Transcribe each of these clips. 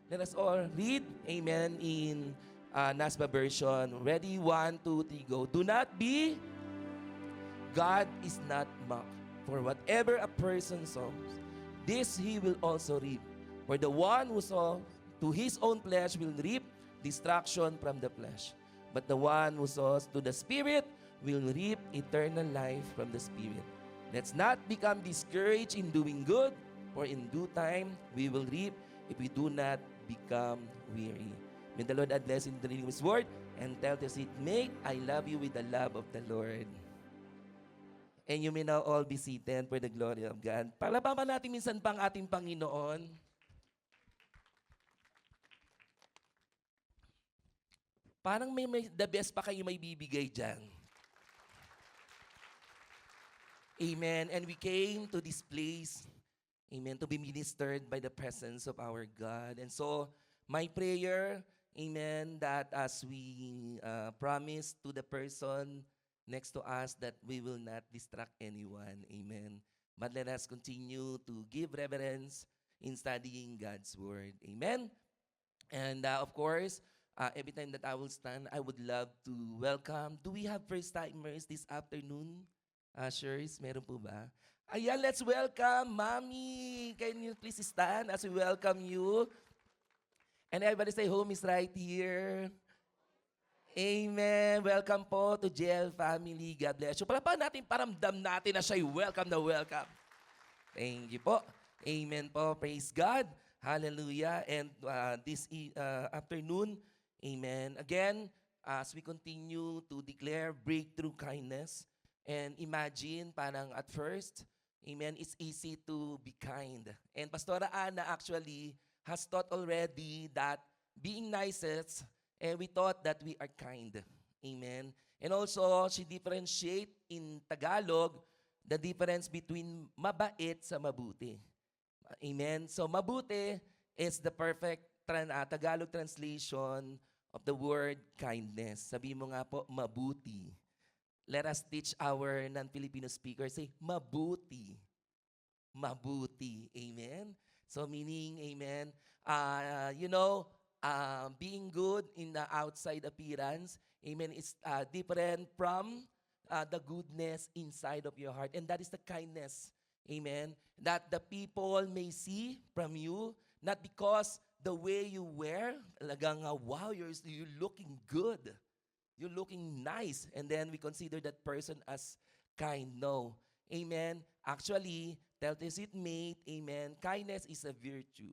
Let us all read, amen, in NASBA version. Ready, 1, 2, 3, go. Do not be, God is not mocked. For whatever a person sows, this he will also reap. For the one who sows to his own flesh will reap destruction from the flesh. But the one who sows to the Spirit will reap eternal life from the Spirit. Let's not become discouraged in doing good, for in due time we will reap if we do not become weary. May the Lord add blessing to the reading of His Word and tell the seatmate, I love you with the love of the Lord. And you may now all be seated for the glory of God. Palabaman natin minsan pang ating Panginoon. Parang may the best pa kayo may bibigay dyan. Amen. And we came to this place, amen, to be ministered by the presence of our God. And so, my prayer, amen, that as we promise to the person next to us that we will not distract anyone. Amen. But let us continue to give reverence in studying God's Word. Amen. And of course, every time that I will stand, I would love to welcome. Do we have first-timers this afternoon? Ushers, meron po ba? Ayan, let's welcome Mommy. Can you please stand as we welcome you? And everybody say, home is right here. Amen. Welcome po to JL family. God bless you. Palapakan natin, paramdam natin na siya'y welcome na welcome. Thank you po. Amen po. Praise God. Hallelujah. And this afternoon, amen. Again, as we continue to declare breakthrough kindness, and imagine, parang at first, amen, it's easy to be kind. And Pastora Ana actually has taught already that being nicest, and we thought that we are kind. Amen. And also, she differentiate in Tagalog the difference between mabait sa mabuti. Amen. So, mabuti is the perfect Tagalog translation of the word kindness. Sabi mo nga po, mabuti. Let us teach our non-Filipino speakers, say, mabuti. Mabuti. Amen? So meaning, amen, being good in the outside appearance, amen, is different from the goodness inside of your heart. And that is the kindness, amen, that the people may see from you, not because the way you wear, talagang, wow, you're looking good. You're looking nice. And then we consider that person as kind. No. Amen. Actually, tell the seatmate, amen, kindness is a virtue.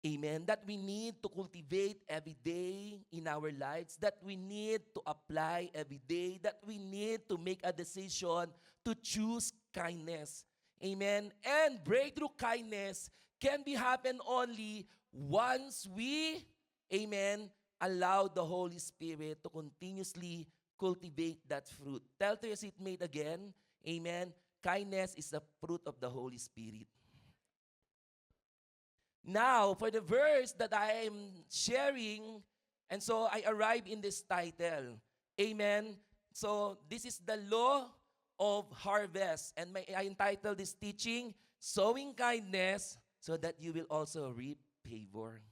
Amen. That we need to cultivate every day in our lives. That we need to apply every day. That we need to make a decision to choose kindness. Amen. And breakthrough kindness can be happen only once we, amen, allow the Holy Spirit to continuously cultivate that fruit. Tell to your seatmate again, amen, kindness is the fruit of the Holy Spirit. Now, for the verse that I am sharing, and so I arrive in this title, amen. So this is the law of harvest. And I entitled this teaching, Sowing Kindness so that you will also reap favor.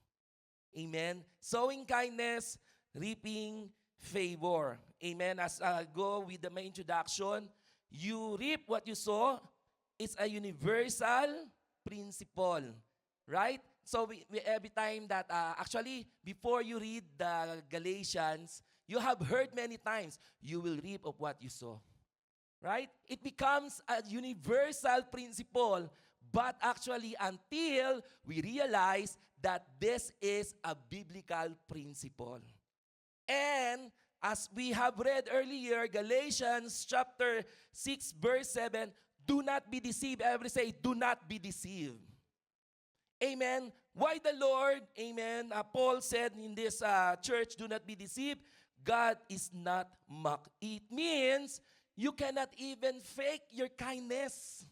Amen. Sowing kindness, reaping favor. Amen. As I go with my introduction, you reap what you sow. It's a universal principle. Right? So every time that, actually, before you read the Galatians, you have heard many times, you will reap of what you sow. Right? It becomes a universal principle. But actually, until we realize that this is a biblical principle. And as we have read earlier, Galatians chapter 6, verse 7, do not be deceived. Everybody say, do not be deceived. Amen. Why the Lord, amen, Paul said in this church, do not be deceived. God is not mocked. It means you cannot even fake your kindness.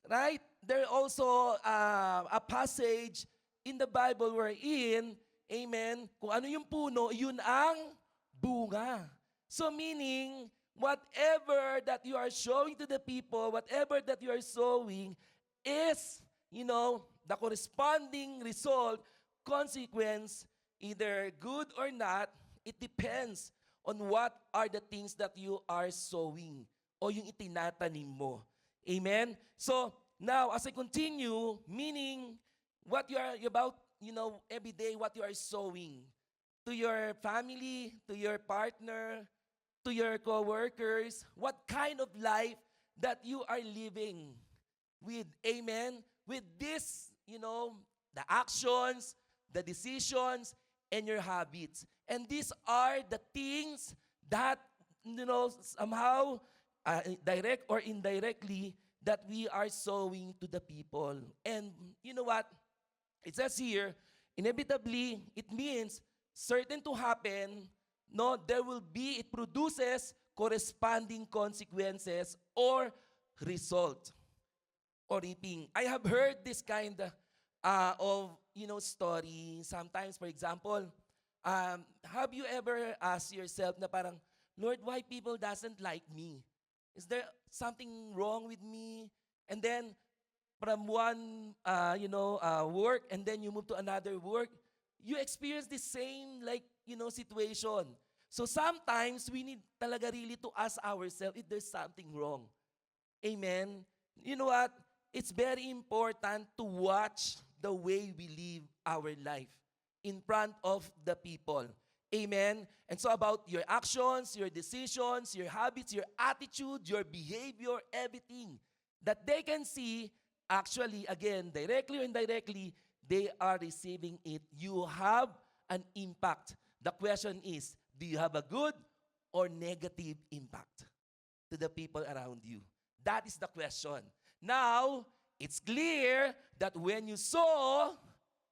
Right? There also a passage in the Bible wherein, amen, kung ano yung puno, yun ang bunga. So meaning, whatever that you are showing to the people, whatever that you are sowing is, the corresponding result, consequence, either good or not, it depends on what are the things that you are sowing o yung itinatanim mo. Amen? So, now, as I continue, meaning what you are about, every day, what you are sowing to your family, to your partner, to your co-workers, what kind of life that you are living with. Amen? With this, the actions, the decisions, and your habits. And these are the things that, somehow, direct or indirectly, that we are sowing to the people. And you know what? It says here, inevitably, it means certain to happen, no, it produces corresponding consequences or result or reaping. I have heard this kind of, story. Sometimes, for example, have you ever asked yourself na parang, Lord, why people doesn't like me? Is there something wrong with me? And then, from one, work, and then you move to another work, you experience the same, situation. So sometimes, we need talaga really to ask ourselves if there's something wrong. Amen? You know what? It's very important to watch the way we live our life in front of the people. Amen? And so about your actions, your decisions, your habits, your attitude, your behavior, everything that they can see, actually, again, directly or indirectly, they are receiving it. You have an impact. The question is, do you have a good or negative impact to the people around you? That is the question. Now, it's clear that when you sow,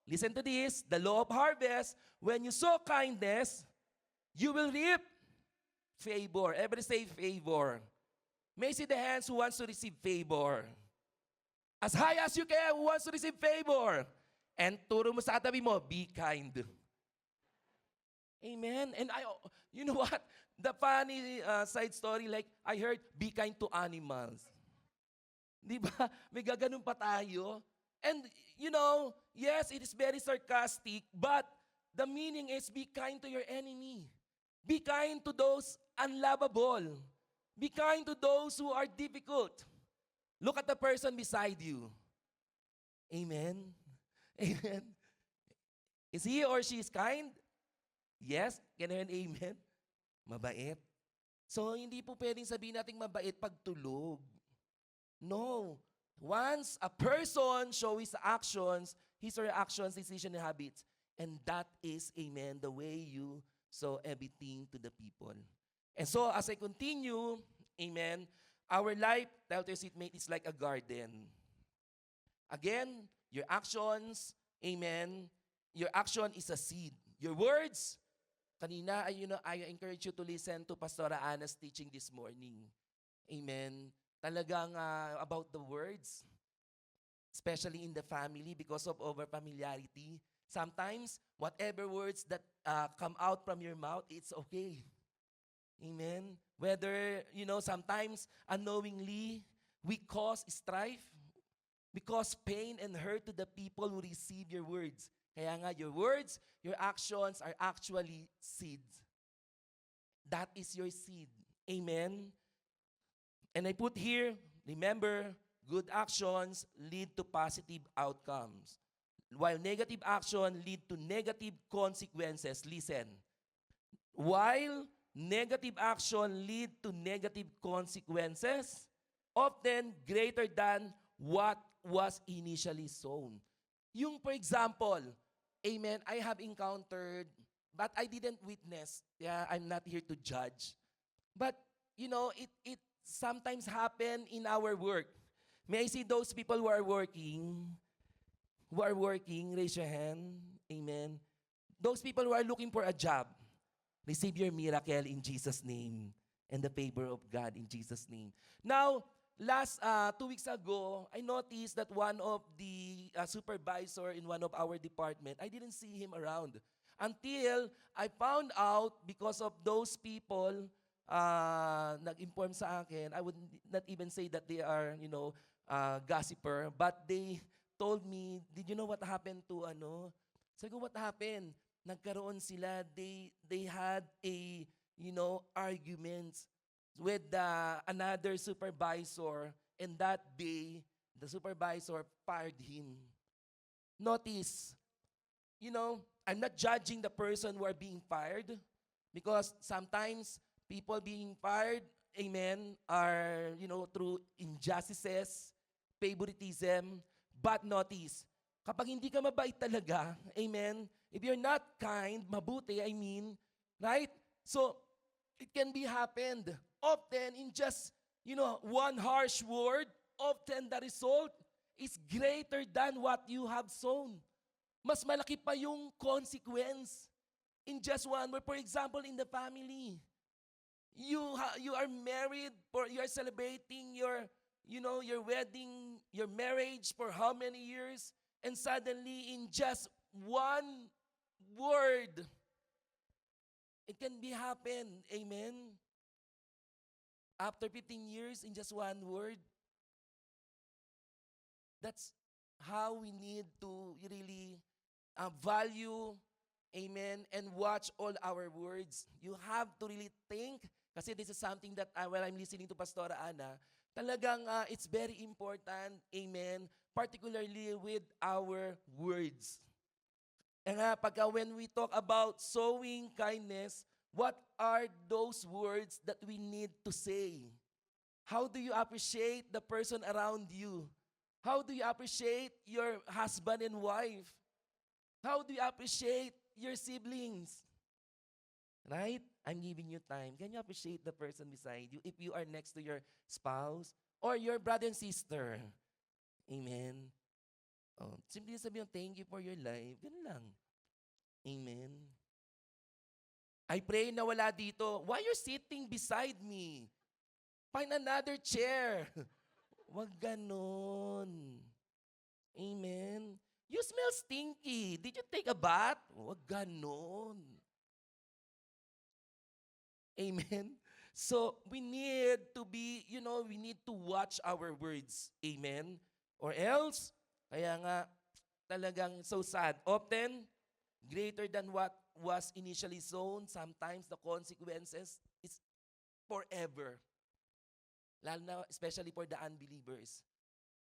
listen to this, the law of harvest, when you sow kindness, you will reap favor. Everybody say favor. May I see the hands who wants to receive favor. As high as you can, who wants to receive favor. And turo mo sa katabi mo, be kind. Amen. And you know what? The funny side story, I heard, be kind to animals. Di ba? May gaganon pa tayo. And, yes, it is very sarcastic, but the meaning is be kind to your enemy. Be kind to those unlovable. Be kind to those who are difficult. Look at the person beside you. Amen? Amen? Is he or she is kind? Yes? Can I hear an amen? Mabait. So, hindi po pwedeng sabihin natin mabait pag tulog. No. Once a person shows his or her actions, decision, and habits, and that is, amen, the way you sow everything to the people. And so, as I continue, amen, our life, tell to your seatmate, is like a garden. Again, your actions, amen, your action is a seed. Your words, kanina, I encourage you to listen to Pastora Anna's teaching this morning. Amen. Talagang about the words, especially in the family, because of over familiarity. Sometimes, whatever words that come out from your mouth, it's okay. Amen. Whether, sometimes unknowingly, we cause strife, we cause pain and hurt to the people who receive your words. Kaya nga, your words, your actions are actually seeds. That is your seed. Amen. And I put here, remember, good actions lead to positive outcomes. While negative action lead to negative consequences. Listen. While negative action lead to negative consequences, often greater than what was initially sown. Yung, for example, amen, I have encountered, but I didn't witness. Yeah, I'm not here to judge. But, it sometimes happen in our work. May I see those people who are working? Raise your hand. Amen. Those people who are looking for a job, receive your miracle in Jesus' name and the favor of God in Jesus' name. Now, last 2 weeks ago, I noticed that one of the supervisor in one of our department, I didn't see him around until I found out because of those people nag-inform sa akin. I would not even say that they are, gossiper, but they told me, did you know what happened to ano? Sabi ko, what happened? Nagkaroon sila, they had a, arguments with another supervisor, and that day, the supervisor fired him. Notice, I'm not judging the person who are being fired because sometimes people being fired, amen, are, through injustices, favoritism. But notice, kapag hindi ka mabait talaga, amen, if you're not kind, mabuti, right? So, it can be happened. Often, in just, one harsh word, often the result is greater than what you have sown. Mas malaki pa yung consequence in just one word. For example, in the family, you are married, you are celebrating your wedding, your marriage for how many years, and suddenly in just one word, it can be happen. Amen. After 15 years, in just one word, that's how we need to really value, amen, and watch all our words. You have to really think, kasi this is something that while I'm listening to Pastora Ana, talagang it's very important, amen, particularly with our words. And when we talk about sowing kindness, what are those words that we need to say? How do you appreciate the person around you? How do you appreciate your husband and wife? How do you appreciate your siblings? Right? I'm giving you time. Can you appreciate the person beside you if you are next to your spouse or your brother and sister? Amen. Oh, simply sabihin, thank you for your life. Ganun lang. Amen. I pray na wala dito. Why you're sitting beside me? Find another chair. Wag ganon. Amen. You smell stinky. Did you take a bath? Wag ganon. Amen. So, we need to be, we need to watch our words. Amen. Or else, kaya nga, talagang so sad. Often, greater than what was initially sown, sometimes the consequences is forever. Lalo na, especially for the unbelievers.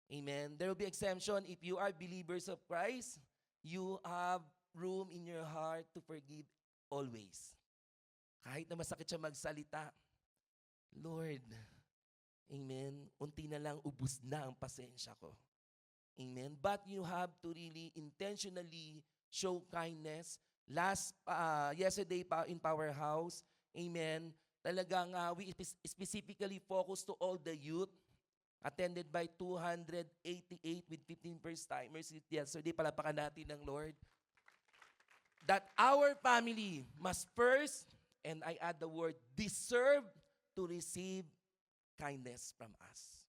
Amen. There will be exemption if you are believers of Christ. You have room in your heart to forgive always. Kahit na masakit siya magsalita. Lord, amen, unti na lang ubus na ang pasensya ko. Amen. But you have to really intentionally show kindness. Yesterday pa in Powerhouse, amen, talagang we specifically focus to all the youth, attended by 288 with 15 first-timers yesterday. Palapakan natin ng Lord. That our family must first, and I add the word, deserve to receive kindness from us.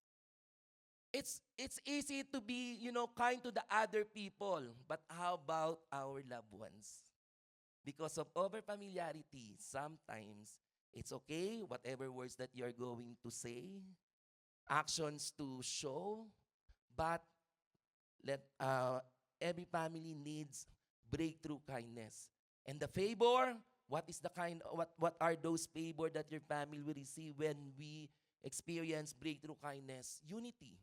It's easy to be, kind to the other people, but how about our loved ones? Because of over-familiarity, sometimes it's okay, whatever words that you're going to say, actions to show, but every family needs breakthrough kindness. And the favor, what are those favor that your family will receive when we experience breakthrough kindness? Unity,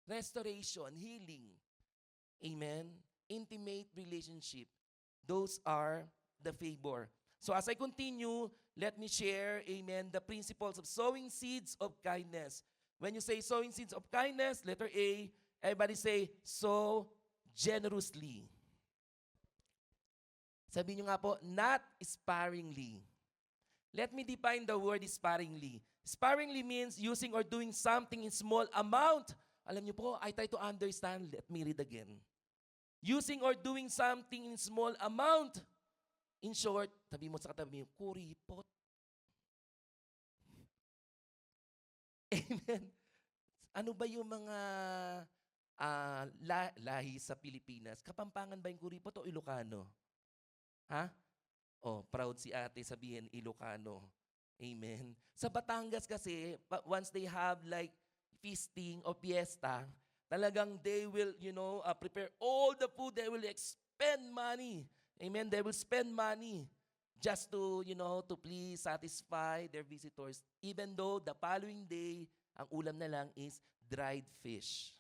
restoration, healing, amen, intimate relationship. Those are the favor. So as I continue, let me share, amen, the principles of sowing seeds of kindness. When you say sowing seeds of kindness, letter A, everybody say, sow generously. Sabihin nyo nga po, not sparingly. Let me define the word sparingly. Sparingly means using or doing something in small amount. Alam niyo po, I try to understand. Let me read again. Using or doing something in small amount. In short, sabi mo sa katabi mo, kuripot. Amen. Ano ba yung mga lahi sa Pilipinas? Kapampangan ba yung kuripot o Ilocano? Ha? Oh, proud si ate sabihin Ilocano. Amen. Sa Batangas kasi, once they have like feasting o fiesta, Talagang they will, prepare all the food. They will expend money. Amen. They will spend money just to, to please satisfy their visitors. Even though the following day, ang ulam na lang is dried fish.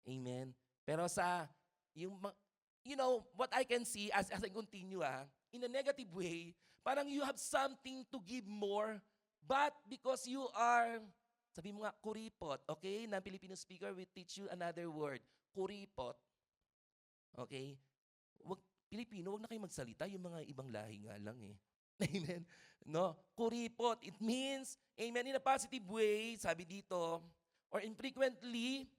Amen. Pero yung, what I can see as I continue, in a negative way, parang you have something to give more, but because you are, sabi mo nga, kuripot, okay? Na Filipino speaker will teach you another word, kuripot. Okay? Pilipino, wag na kayo magsalita, yung mga ibang lahi nga lang eh. Amen? No? Kuripot, it means, amen, in a positive way, sabi dito, or infrequently,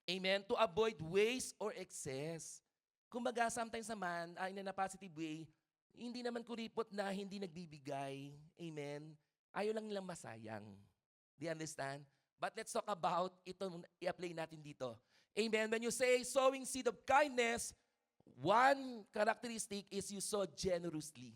amen, to avoid waste or excess. Kumbaga, sometimes naman, in a positive way, hindi naman kuripot na hindi nagbibigay. Amen? Ayaw lang nilang masayang. Do you understand? But let's talk about ito, i-apply natin dito. Amen? When you say sowing seed of kindness, one characteristic is you sow generously.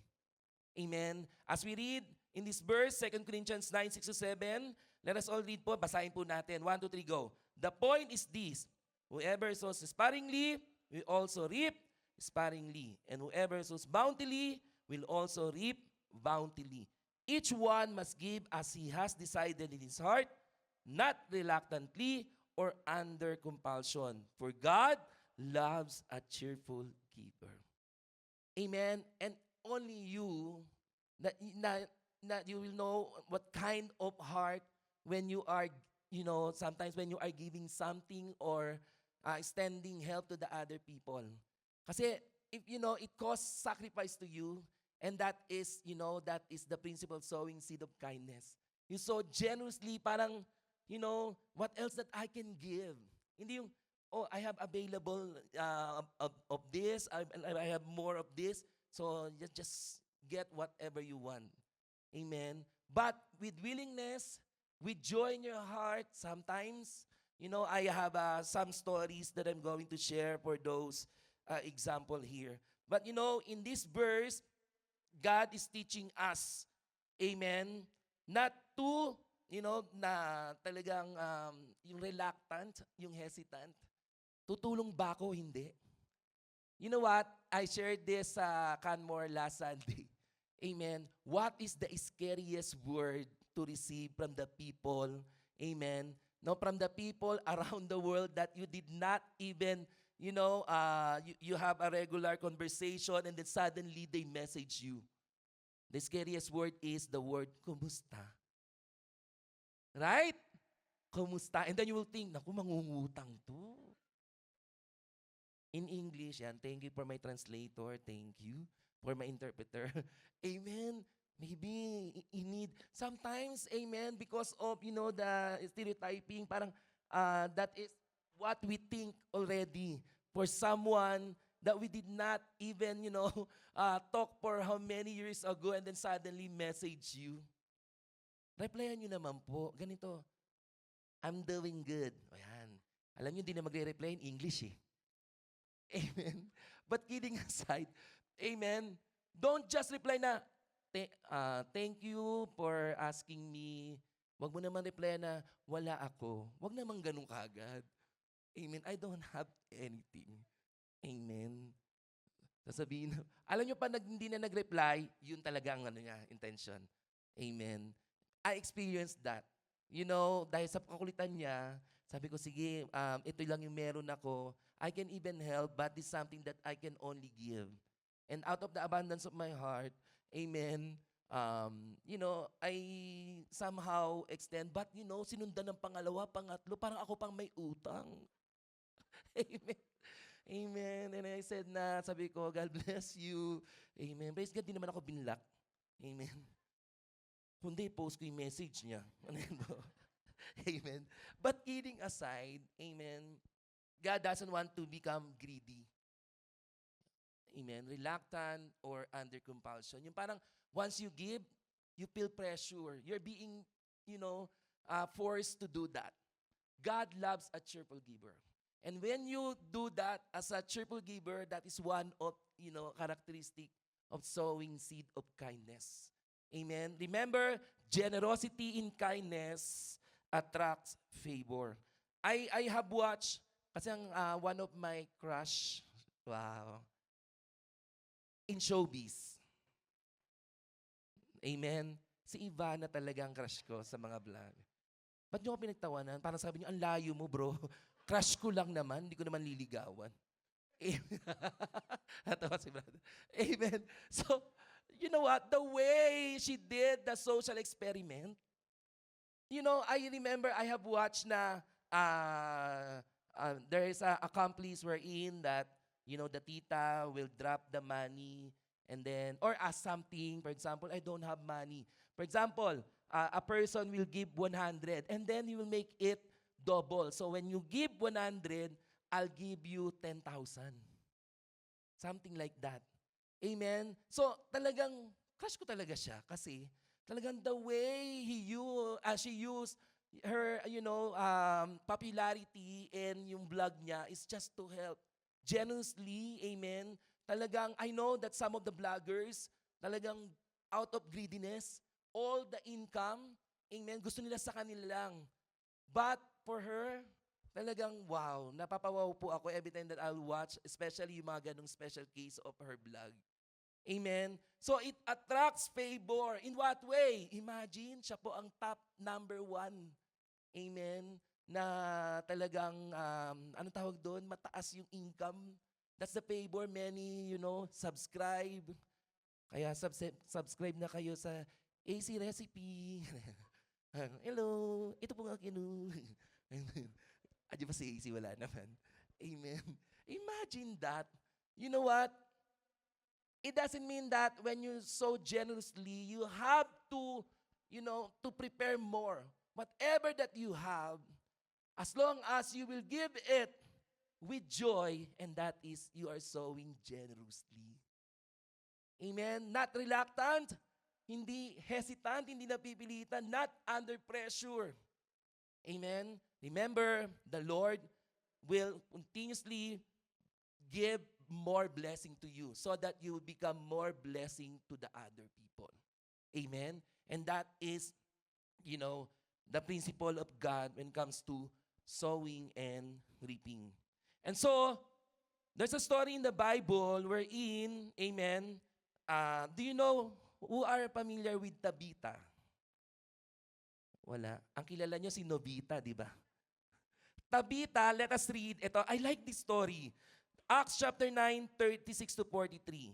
Amen? As we read in this verse, 2 Corinthians 9, 6-7, let us all read po, basahin po natin. 1, 2, 3, go. The point is this, whoever sows sparingly will also reap sparingly, and whoever sows bountifully will also reap bountifully. Each one must give as he has decided in his heart, not reluctantly or under compulsion. For God loves a cheerful giver. Amen? And only you, that you will know what kind of heart when you are, sometimes when you are giving something or extending help to the other people. Kasi, if it costs sacrifice to you, and that is the principle of sowing seed of kindness. You sow generously, parang, what else that I can give? Hindi yung, I have available of this, I have more of this, so just get whatever you want. Amen? But with willingness, with joy in your heart, sometimes, I have some stories that I'm going to share for those example here. But in this verse, God is teaching us, amen, not to, na talagang yung reluctant, yung hesitant. Tutulong ba ako? Hindi. You know what? I shared this sa Canmore last Sunday. Amen. What is the scariest word to receive from the people? Amen. No, from the people around the world that you did not even, you have a regular conversation and then suddenly they message you. The scariest word is the word kumusta. Right? Kumusta. And then you will think, naku, mangungutang to. In English, yan, thank you for my translator, thank you for my interpreter. Amen. Maybe you need, sometimes, amen, because of, the stereotyping, parang that is what we think already for someone that we did not even, talk for how many years ago and then suddenly message you. Replyan nyo naman po. Ganito, I'm doing good. O yan. Alam nyo, hindi na magre-reply in English eh. Amen. But kidding aside, amen, don't just reply na, thank you for asking me. Wag mo naman reply na, wala ako. Wag naman ganun kaagad. Amen. I don't have anything. Amen. Sasabihin, alam nyo pa hindi na nag-reply, yun talaga ang intention. Amen. I experienced that. Dahil sa kakulitan niya, sabi ko, sige, ito lang yung meron ako. I can even help, but it's something that I can only give. And out of the abundance of my heart, amen, I somehow extend, but sinundan ng pangalawa, pangatlo, parang ako pang may utang. Amen. Amen. And I said sabi ko, God bless you. Amen. Praise God, di naman ako binlock. Amen. Kundi post ko yung message niya. Amen. But kidding aside, amen, God doesn't want to become greedy. Amen. Reluctant or under compulsion. Yung parang once you give, you feel pressure. You're being, forced to do that. God loves a cheerful giver. And when you do that as a cheerful giver, that is one of, characteristic of sowing seed of kindness. Amen. Remember, generosity in kindness attracts favor. I have watched, kasi ang one of my crush, wow, in showbiz. Amen. Si Ivana talaga ang crush ko sa mga vlog. Ba't niyo ako pinagtawanan? Parang sabi niyo, ang layo mo bro. Crush ko lang naman, hindi ko naman liligawan. Amen. Natawa si brother. Amen. So, you know what? The way she did the social experiment, you know, I remember I have watched na there is a accomplice wherein that, you know, the tita will drop the money and then, or ask something, for example, I don't have money. For example, a person will give 100 and then he will make it double. So when you give 100, I'll give you 10,000. Something like that. Amen? So talagang, crush ko talaga siya kasi talagang the way she used her, you know, popularity and yung vlog niya is just to help. Generously, amen. Talagang, I know that some of the vloggers, talagang out of greediness, all the income, amen, gusto nila sa kanila lang. But for her, talagang wow, napapawaw po ako every time that I'll watch, especially yung mga ganong special case of her vlog. Amen? So it attracts favor. In what way? Imagine, siya po ang top number 1. Amen? Na talagang, anong tawag doon? Mataas yung income. That's the favor. Many, you know, subscribe. Kaya subscribe na kayo sa AC Recipe. Hello, ito po ang kinu. Adi ba si AC? Wala naman. Amen. Imagine that. You know what? It doesn't mean that when you sow generously, you have to, you know, to prepare more. Whatever that you have, as long as you will give it with joy, and that is you are sowing generously. Amen? Not reluctant, hindi hesitant, hindi napipilitan, not under pressure. Amen? Remember, the Lord will continuously give more blessing to you so that you will become more blessing to the other people. Amen? And that is, you know, the principle of God when it comes to sowing and reaping. And so, there's a story in the Bible wherein, amen, do you know who are familiar with Tabitha? Wala. Ang kilala nyo si Novita, di ba? Tabitha, let us read ito. I like this story. Acts chapter 9, 36 to 43.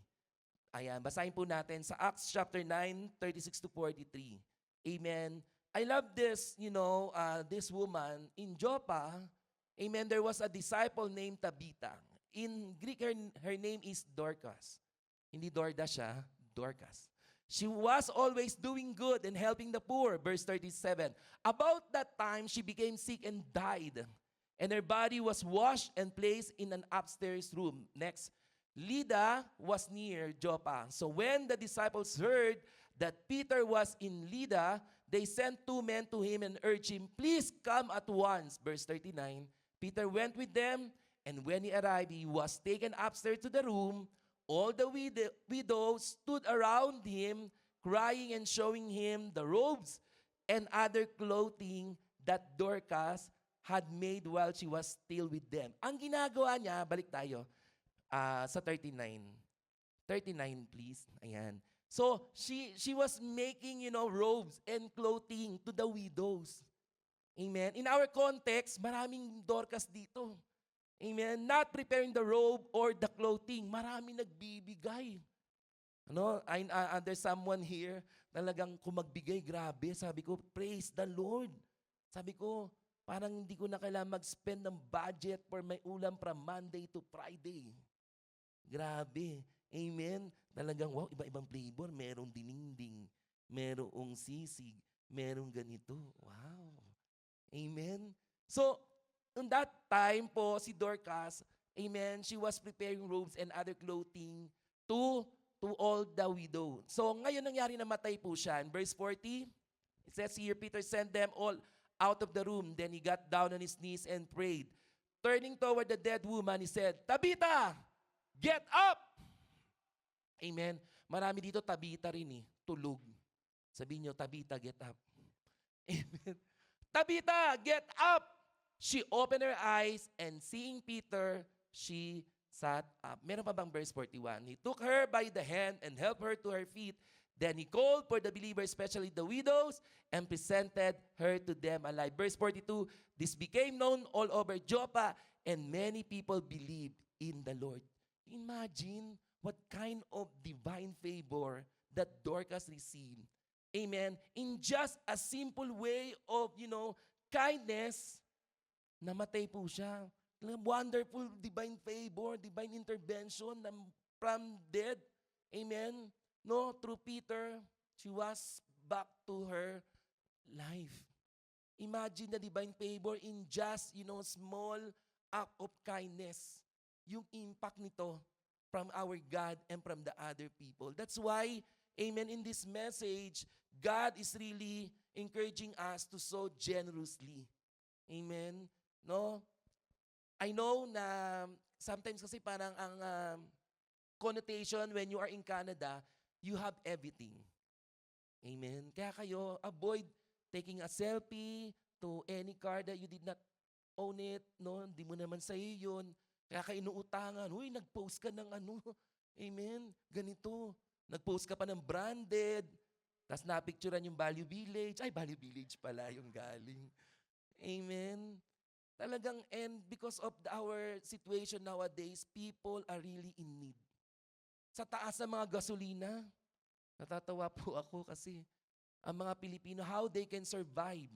Ayan, basahin po natin sa Acts chapter 9, 36 to 43. Amen. I love this, you know, this woman in Joppa. Amen, there was a disciple named Tabitha. In Greek, her name is Dorcas. Hindi Dorda siya, Dorcas. She was always doing good and helping the poor. Verse 37. About that time, she became sick and died. And her body was washed and placed in an upstairs room. Next, Lydda was near Joppa. So when the disciples heard that Peter was in Lydda, they sent 2 men to him and urged him, please come at once. Verse 39. Peter went with them, and when he arrived, he was taken upstairs to the room. All the widows stood around him, crying and showing him the robes and other clothing that Dorcas had made while she was still with them. Ang ginagawa niya, balik tayo sa 39. 39, please. Ayan. So, she was making, you know, robes and clothing to the widows. Amen. In our context, maraming Dorcas dito. Amen. Not preparing the robe or the clothing. Maraming nagbibigay. Ano? There's someone here, talagang kung magbigay, grabe. Sabi ko, praise the Lord. Sabi ko, parang hindi ko na kailangan mag-spend ng budget for my ulam from Monday to Friday. Grabe. Amen. Talagang, wow, iba-ibang flavor. Merong dininding, merong sisig, merong ganito. Wow. Amen. So, in that time po, si Dorcas, amen, she was preparing robes and other clothing to all the widow. So, ngayon nangyari na matay po siya. In verse 40, it says here, Peter sent them all out of the room. Then he got down on his knees and prayed. Turning toward the dead woman, he said, Tabitha, get up! Amen. Marami dito Tabitha rin tulog. Sabihin nyo, Tabitha, get up. Amen. Tabitha, get up! she opened her eyes, and seeing Peter, she sat up. Meron pa bang verse 41? He took her by the hand and helped her to her feet. Then he called for the believers, especially the widows, and presented her to them alive. Verse 42, this became known all over Joppa, and many people believed in the Lord. Imagine what kind of divine favor that Dorcas received. Amen. In just a simple way of, kindness, namatay po siya. Wonderful divine favor, divine intervention from dead. Amen. No, through Peter, she was back to her life. Imagine the divine favor in just, small act of kindness. Yung impact nito from our God and from the other people. That's why, amen, in this message, God is really encouraging us to sow generously. Amen. No? I know na sometimes kasi parang ang connotation when you are in Canada, you have everything. Amen. Kaya kayo, avoid taking a selfie to any car that you did not own it. No? Hindi mo naman sa'yo yun. Kaya ka inuutangan. Uy, nag-post ka ng ano. Amen. Ganito. Nag-post ka pa ng branded. Tapos napicturean yung Value Village. Ay, Value Village pala yung galing. Amen. Talagang, and because of our situation nowadays, people are really in need. Sa taas ng mga gasolina, natatawa po ako kasi ang mga Pilipino, how they can survive.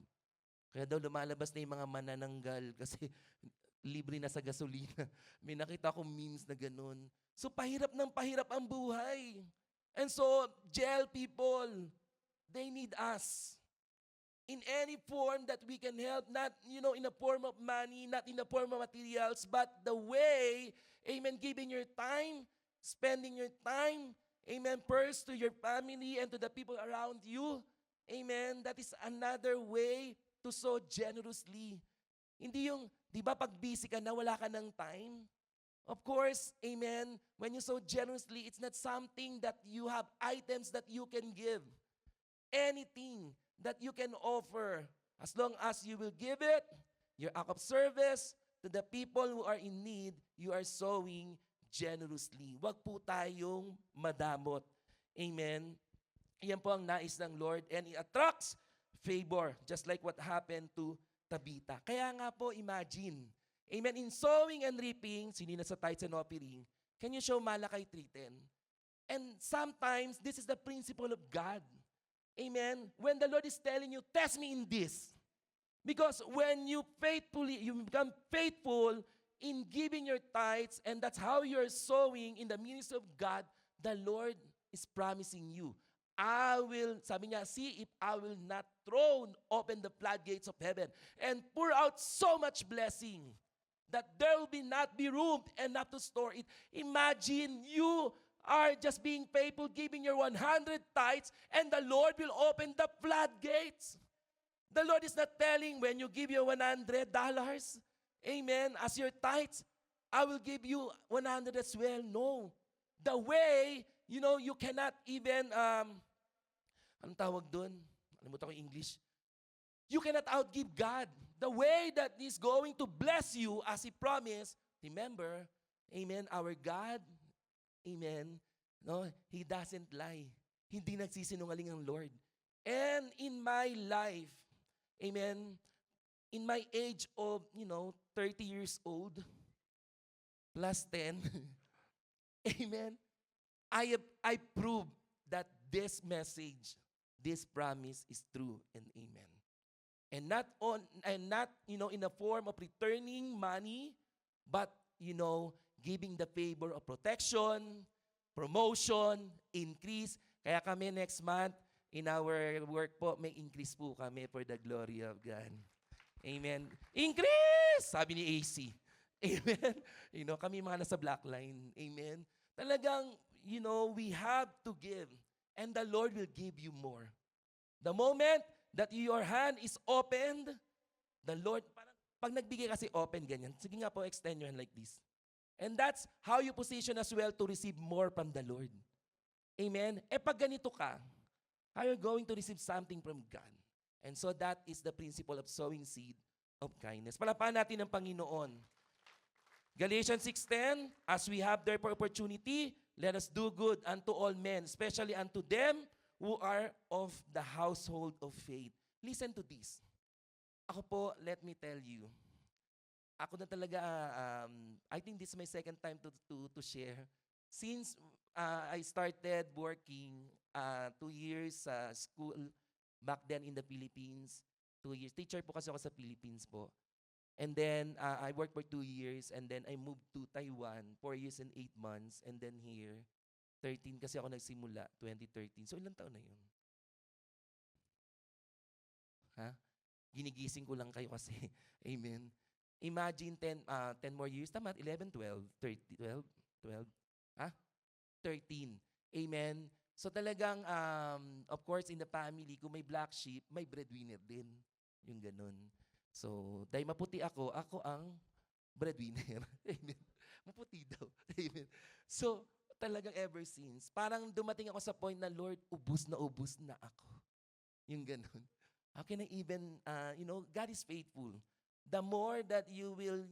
Kaya daw lumalabas na yung mga manananggal kasi libre na sa gasolina. May nakita akong memes na ganun. So pahirap ng pahirap ang buhay. And so, jail people, they need us. In any form that we can help, not, in a form of money, not in the form of materials, but the way, amen, giving your time, spending your time, amen, first to your family and to the people around you, amen, that is another way to sow generously. Hindi yung, di ba pag busy ka na, wala ka ng time? Of course, amen, when you sow generously, it's not something that you have items that you can give. Anything that you can offer, as long as you will give it, your act of service to the people who are in need, you are sowing generously. Huwag po tayong madamot. Amen? Yan po ang nais ng Lord, and it attracts favor, just like what happened to Tabitha. Kaya nga po, imagine, amen, in sowing and reaping, sinina sa tithes and offering, can you show Malakay 3:10? And sometimes, this is the principle of God. Amen? When the Lord is telling you, test me in this. Because when you become faithful in giving your tithes, and that's how you're sowing in the ministry of God, the Lord is promising you, sabi niya, see if I will not open the floodgates of heaven and pour out so much blessing that there will not be room enough to store it. Imagine you are just being faithful, giving your 100 tithes, and the Lord will open the floodgates. The Lord is not telling when you give your $100, amen, as your tithes, I will give you 100 as well. No. The way, you cannot even, anong tawag doon? Alimutan ko yung English. You cannot outgive God. The way that He's going to bless you as He promised, remember, amen, our God, amen, no, He doesn't lie. Hindi nagsisinungaling ang Lord. And in my life, amen, in my age of, 30 years old, plus 10, amen, I proved that this message, this promise is true and amen. And not in a form of returning money, but giving the favor of protection, promotion, increase. Kaya kami next month in our work po, may increase po kami for the glory of God. Amen. Increase! Sabi ni AC. Amen. Kami mga nasa black line. Amen. Talagang, we have to give. And the Lord will give you more. The moment that your hand is opened, the Lord, pag nagbigay kasi open, ganyan. Sige nga po, extend your hand like this. And that's how you position as well to receive more from the Lord. Amen? Pag ganito ka, how you're going to receive something from God. And so that is the principle of sowing seed of kindness. Palapakan natin ang Panginoon. Galatians 6:10, as we have therefore opportunity, let us do good unto all men, especially unto them who are of the household of faith. Listen to this. Ako po, let me tell you, ako na talaga, I think this is my second time to share. Since I started working 2 years sa school back then in the Philippines, 2 years. Teacher po kasi ako sa Philippines po. And then I worked for 2 years and then I moved to Taiwan, 4 years and 8 months. And then here, 13 kasi ako nagsimula, 2013. So ilang taon na yun? Ha? Ginigising ko lang kayo kasi. Amen. Imagine 10 more years. Tama, 11, 12, 13, 12. Ha? 13. Amen. So talagang, of course, in the family, kung may black sheep, may breadwinner din. Yung ganun. So, dahil maputi ako ang breadwinner. Amen. Maputi daw. Amen. So, talagang ever since, parang dumating ako sa point na, Lord, ubus na ako. Yung ganun. How can I even, God is faithful. The more that you will,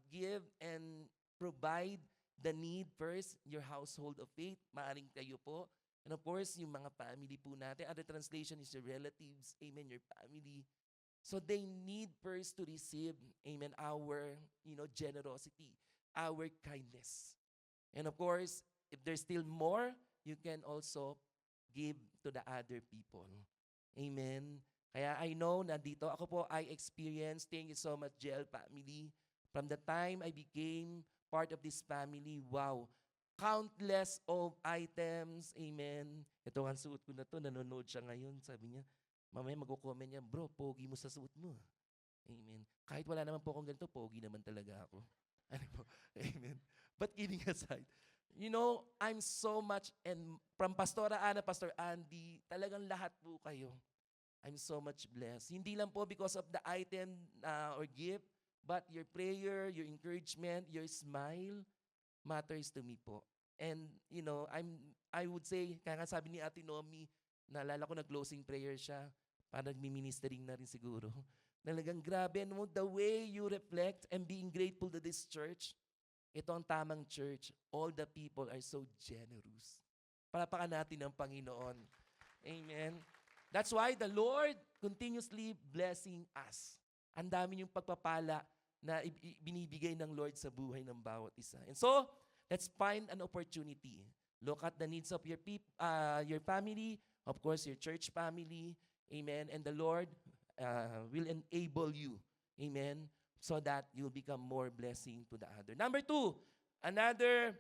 give and provide the need first, your household of faith, maaring kayo po. And of course, yung mga family po natin. Other translation is your relatives, amen, your family. So they need first to receive, amen, our, generosity, our kindness. And of course, if there's still more, you can also give to the other people. Amen. Kaya I know na dito, ako po, I experienced, thank you so much, JL family. From the time I became part of this family, wow, countless of items, amen. Ito ang suot ko na to, nanonood siya ngayon, sabi niya, mamaya mag-comment niya, bro, pogi mo sa suot mo. Amen. Kahit wala naman po akong ganito, pogi naman talaga ako. Ano po? Amen. But kidding aside, I'm so much, and from Pastora Ana, Pastor Andy, talagang lahat po kayo. I'm so much blessed. Hindi lang po because of the item or gift, but your prayer, your encouragement, your smile matters to me po. And, I would say, kaya nga sabi ni Ate Nomi, naalala ko na closing prayer siya, parang nagmi-ministering na rin siguro. Talagang grabe, the way you reflect and being grateful to this church, ito ang tamang church. All the people are so generous. Palapakan natin ang Panginoon. Amen. That's why the Lord continuously blessing us. Ang dami yung pagpapala na binibigay ng Lord sa buhay ng bawat isa. And so, let's find an opportunity. Look at the needs of your family, of course, your church family. Amen. And the Lord will enable you. Amen. So that you'll become more blessing to the other. Number 2, another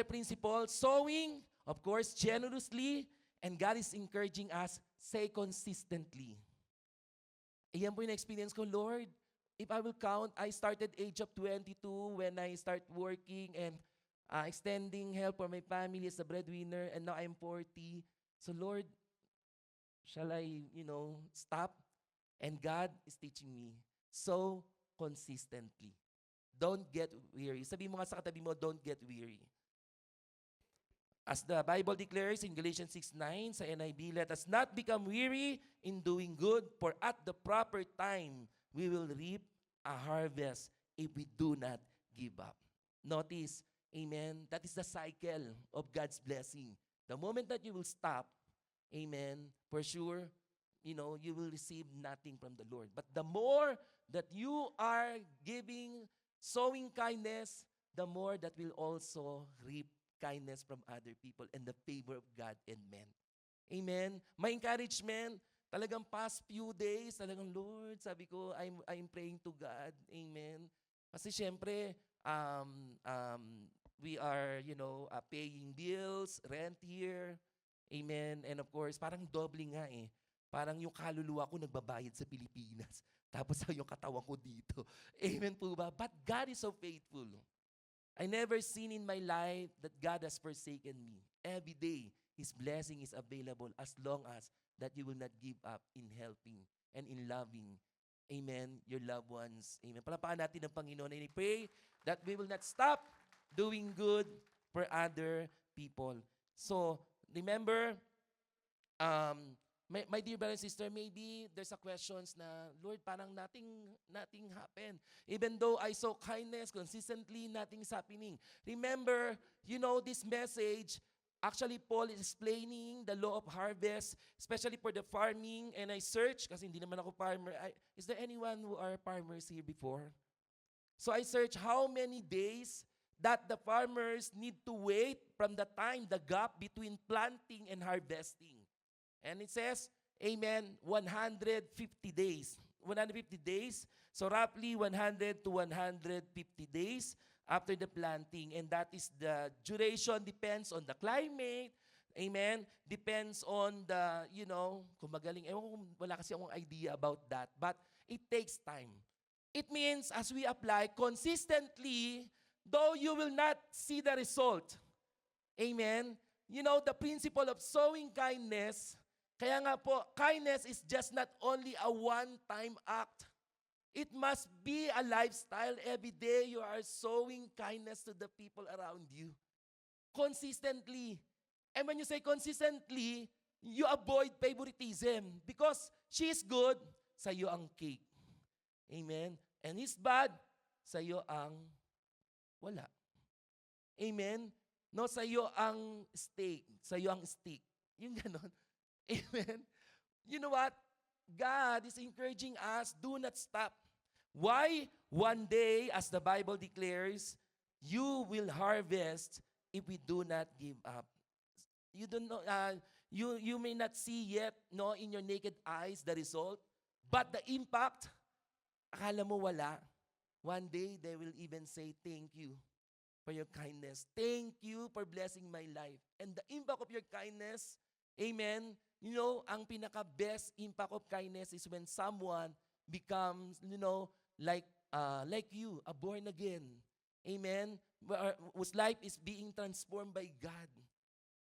principle, sowing, of course, generously. And God is encouraging us, say consistently. Iyan po yung experience ko, Lord, if I will count, I started age of 22 when I start working and extending help for my family as a breadwinner, and now I'm 40. So Lord, shall I, stop? And God is teaching me, so consistently. Don't get weary. Sabi mo nga sa katabi mo, don't get weary. As the Bible declares in Galatians 6:9 sa NIV, let us not become weary in doing good, for at the proper time, we will reap a harvest if we do not give up. Notice, amen, that is the cycle of God's blessing. The moment that you will stop, amen, for sure, you will receive nothing from the Lord. But the more that you are giving, sowing kindness, the more that will also reap kindness from other people and the favor of God and men. Amen. My encouragement, talagang past few days, talagang Lord, sabi ko, I'm praying to God. Amen. Kasi syempre, we are, paying bills, rent here. Amen. And of course, parang doubling nga eh. Parang yung kaluluwa ko nagbabayad sa Pilipinas. Tapos yung katawan ko dito. Amen po ba? But God is so faithful. I never seen in my life that God has forsaken me. Every day, His blessing is available as long as that you will not give up in helping and in loving. Amen. Your loved ones. Amen. Palapakan natin ang Panginoon and I pray that we will not stop doing good for other people. So, remember, my dear brother and sister, maybe there's a questions na, Lord, parang nothing happened. Even though I saw kindness consistently, nothing's happening. Remember, this message, actually Paul is explaining the law of harvest, especially for the farming, and I search, kasi hindi naman ako farmer. Is there anyone who are farmers here before? So I search how many days that the farmers need to wait from the time, the gap between planting and harvesting. And it says, amen, 150 days. 150 days. So roughly 100 to 150 days after the planting. And that is the duration, depends on the climate. Amen. Depends on the, kung magaling. Ewan ko, wala kasi akong idea about that. But it takes time. It means as we apply consistently, though you will not see the result. Amen. The principle of sowing kindness. Kaya nga po, kindness is just not only a one-time act. It must be a lifestyle. Every day you are sowing kindness to the people around you. Consistently. And when you say consistently, you avoid favoritism because she is good, sa'yo ang cake. Amen? And he's bad, sa'yo ang wala. Amen? No, sa'yo ang steak, sa'yo ang stick. Yung ganon. Amen. You know what? God is encouraging us, do not stop. Why? One day, as the Bible declares, you will harvest if we do not give up. You don't know, you may not see yet, in your naked eyes the result, but the impact, akala mo wala. One day, they will even say, thank you for your kindness. Thank you for blessing my life. And the impact of your kindness, amen, ang pinaka-best impact of kindness is when someone becomes, like you, a born again. Amen? Whose life is being transformed by God.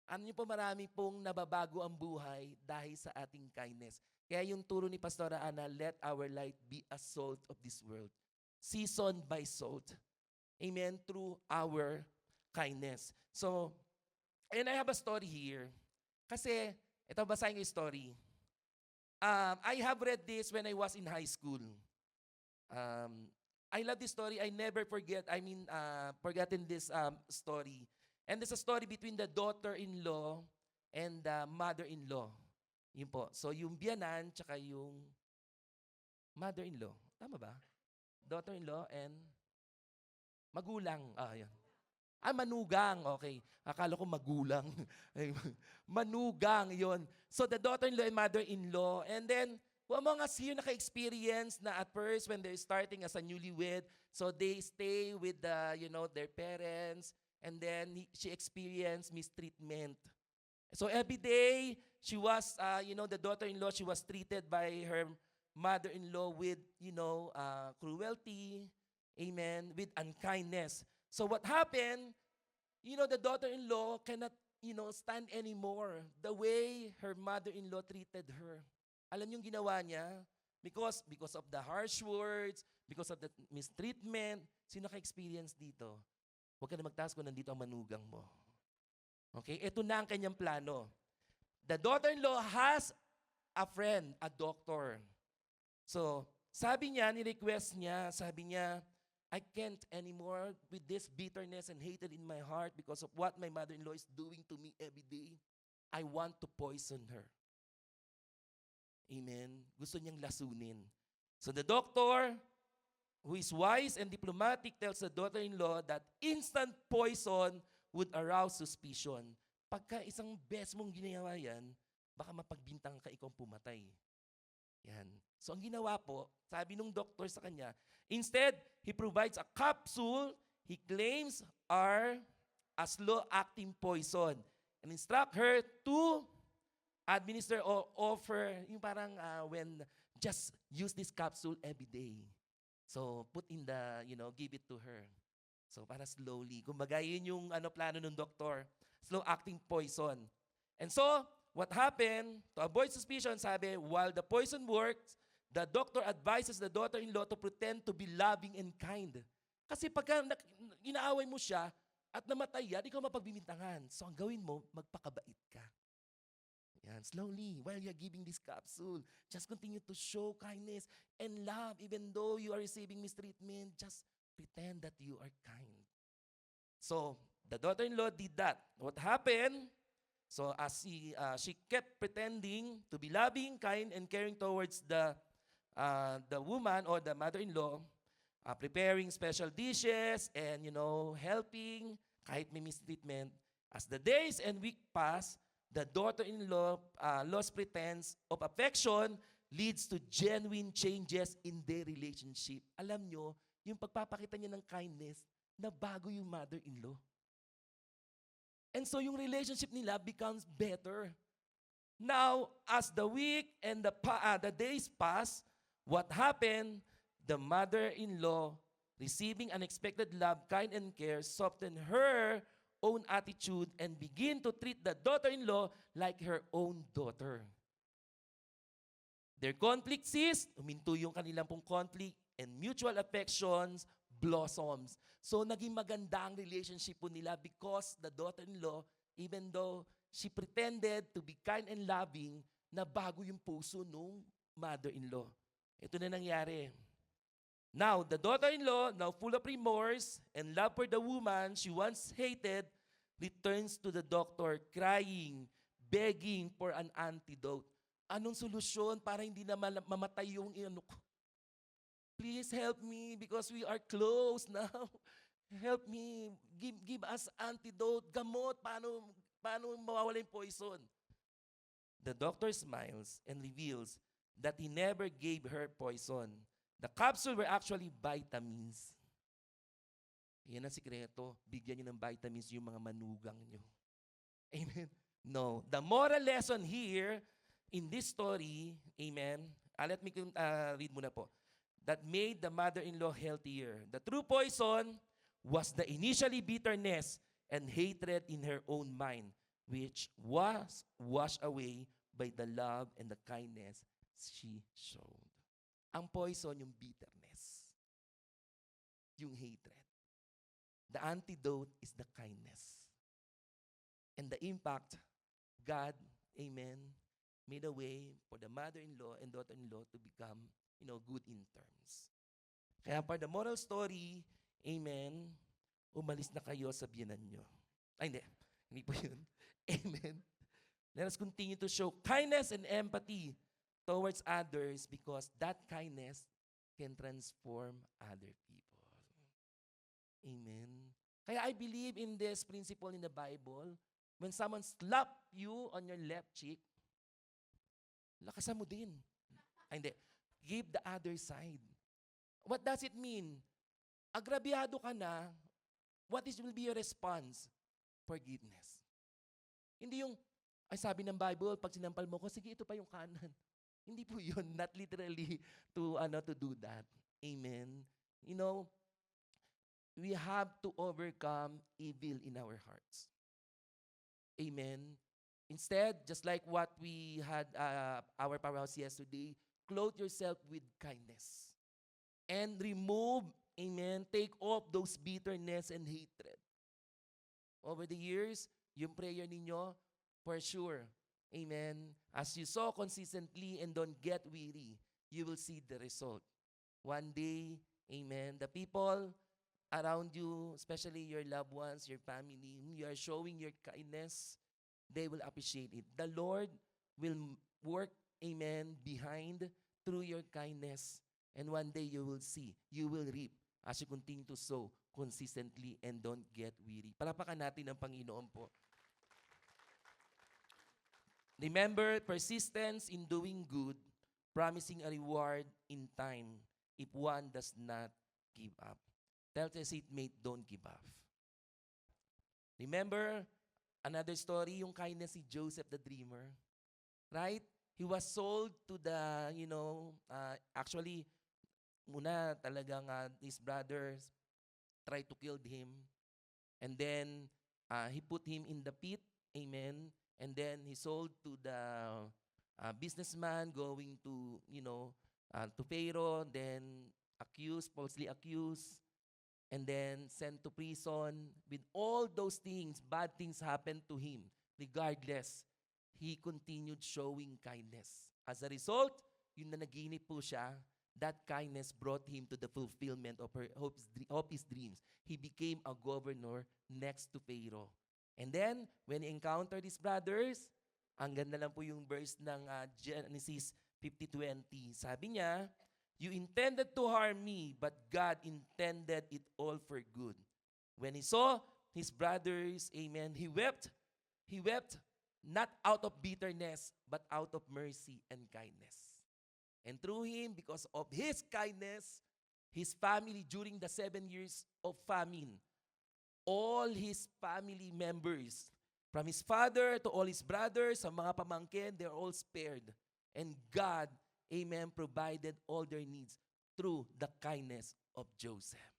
Ano niyo po, marami pong nababago ang buhay dahil sa ating kindness. Kaya yung turo ni Pastora Ana, let our light be a salt of this world. Seasoned by salt. Amen? Through our kindness. So, and I have a story here. Kasi, ito, basahin ko yung story. I have read this when I was in high school. I love this story. I never forgotten this story. And there's a story between the daughter-in-law and the mother-in-law. Yun po. So, yung biyanan, tsaka yung mother-in-law. Tama ba? Daughter-in-law and magulang. Yun. Manugang. Okay. Akala ko magulang. Manugang, yon. So the daughter-in-law and mother-in-law. And then, who among us here naka-experience na at first when they're starting as a newlywed, so they stay with their parents, and then she experienced mistreatment. So every day, she was, the daughter-in-law, she was treated by her mother-in-law with, cruelty, amen, with unkindness. So what happened, the daughter-in-law cannot, stand anymore the way her mother-in-law treated her. Alam niyo yung ginawa niya? Because of the harsh words, because of the mistreatment, sino ka-experience dito? Huwag ka na magtaas kung nandito ang manugang mo. Okay? Ito na ang kanyang plano. The daughter-in-law has a friend, a doctor. So, sabi niya, ni-request niya, sabi niya, I can't anymore with this bitterness and hatred in my heart because of what my mother-in-law is doing to me every day. I want to poison her. Amen. Gusto niyang lasunin. So the doctor, who is wise and diplomatic, tells the daughter-in-law that instant poison would arouse suspicion. Pagka isang beses mong ginawa yan, baka mapagbintang ka ikaw pumatay. Yan. So ang ginawa po, sabi nung doctor sa kanya, instead, he provides a capsule he claims are a slow-acting poison and instruct her to administer or offer, yung parang when just use this capsule every day. So put in the, give it to her. So para slowly. Kumbaga yun yung plano ng doktor. Slow-acting poison. And so, what happened, to avoid suspicion, sabi, while the poison works, the doctor advises the daughter-in-law to pretend to be loving and kind. Kasi pagka inaaway mo siya at namatay yan, ikaw mapagbibintangan. So ang gawin mo, magpakabait ka. Yan, slowly, while you're giving this capsule, just continue to show kindness and love. Even though you are receiving mistreatment, just pretend that you are kind. So, the daughter-in-law did that. What happened? So, as she kept pretending to be loving, kind, and caring towards the woman or the mother-in-law, preparing special dishes and, helping kahit may mistreatment. As the days and week pass, the daughter-in-law lost pretense of affection leads to genuine changes in their relationship. Alam nyo, yung pagpapakita niya ng kindness, na bago yung mother-in-law. And so yung relationship nila becomes better. Now, as the week and the days pass, what happened? The mother-in-law, receiving unexpected love, kind, and care, softened her own attitude and begin to treat the daughter-in-law like her own daughter. Their conflict ceased, uminto yung kanilang pong conflict, and mutual affections blossoms. So naging maganda ang relationship po nila because the daughter-in-law, even though she pretended to be kind and loving, na bago yung puso nung mother-in-law. Ito na nangyari. Now, the daughter-in-law, now full of remorse and love for the woman she once hated, returns to the doctor crying, begging for an antidote. Anong solusyon para hindi na mamatay yung ko? Please help me because we are close now. Help me. Give us antidote. Gamot. Paano mawawala yung poison? The doctor smiles and reveals that he never gave her poison. The capsule were actually vitamins. Yan ang sikreto. Bigyan nyo ng vitamins yung mga manugang nyo. Amen? No. The moral lesson here in this story, amen, let me read muna po, that made the mother-in-law healthier. The true poison was the initially bitterness and hatred in her own mind, which was washed away by the love and the kindness she showed. Ang poison, yung bitterness, yung hatred. The antidote is the kindness. And the impact, God, amen, made a way for the mother-in-law and daughter-in-law to become, good in terms. Kaya for the moral story, amen, umalis na kayo sa biyanan nyo. Ay, hindi po yun. Amen. Let us continue to show kindness and empathy towards others because that kindness can transform other people. Amen. Kaya I believe in this principle in the Bible. When someone slap you on your left cheek, lakasan mo din. Ay, hindi. Give the other side. What does it mean? Agrabyado ka na, will be your response? Forgiveness. Hindi yung, ay sabi ng Bible, pag sinampal mo ko, sige, ito pa yung kanan. Hindi po yun, not literally to do that. Amen. We have to overcome evil in our hearts. Amen. Instead, just like what we had our powerhouse yesterday, clothe yourself with kindness. And remove, amen, take off those bitterness and hatred. Over the years, yung prayer ninyo, for sure, amen, as you sow consistently and don't get weary, you will see the result. One day, amen, the people around you, especially your loved ones, your family, you are showing your kindness, they will appreciate it. The Lord will work, amen, behind through your kindness. And one day you will see, you will reap as you continue to sow consistently and don't get weary. Palapakan natin ang Panginoon po. Remember, persistence in doing good, promising a reward in time if one does not give up. Tell your seatmate, don't give up. Remember, another story, yung kindness si Joseph the dreamer. Right? He was sold to the, actually, muna talagang his brothers tried to kill him. And then, he put him in the pit. Amen. And then, he sold to the businessman going to, to Pharaoh. Then, falsely accused. And then, sent to prison. With all those things, bad things happened to him. Regardless, he continued showing kindness. As a result, yun na naginip po siya, that kindness brought him to the fulfillment of of his dreams. He became a governor next to Pharaoh. And then, when he encountered his brothers, ang ganda lang po yung verse ng Genesis 50:20. Sabi niya, "You intended to harm me, but God intended it all for good." When he saw his brothers, amen, he wept. He wept not out of bitterness, but out of mercy and kindness. And through him, because of his kindness, his family during the 7 years of famine, all his family members, from his father to all his brothers, sa mga pamangkin, they're all spared. And God, amen, provided all their needs through the kindness of Joseph.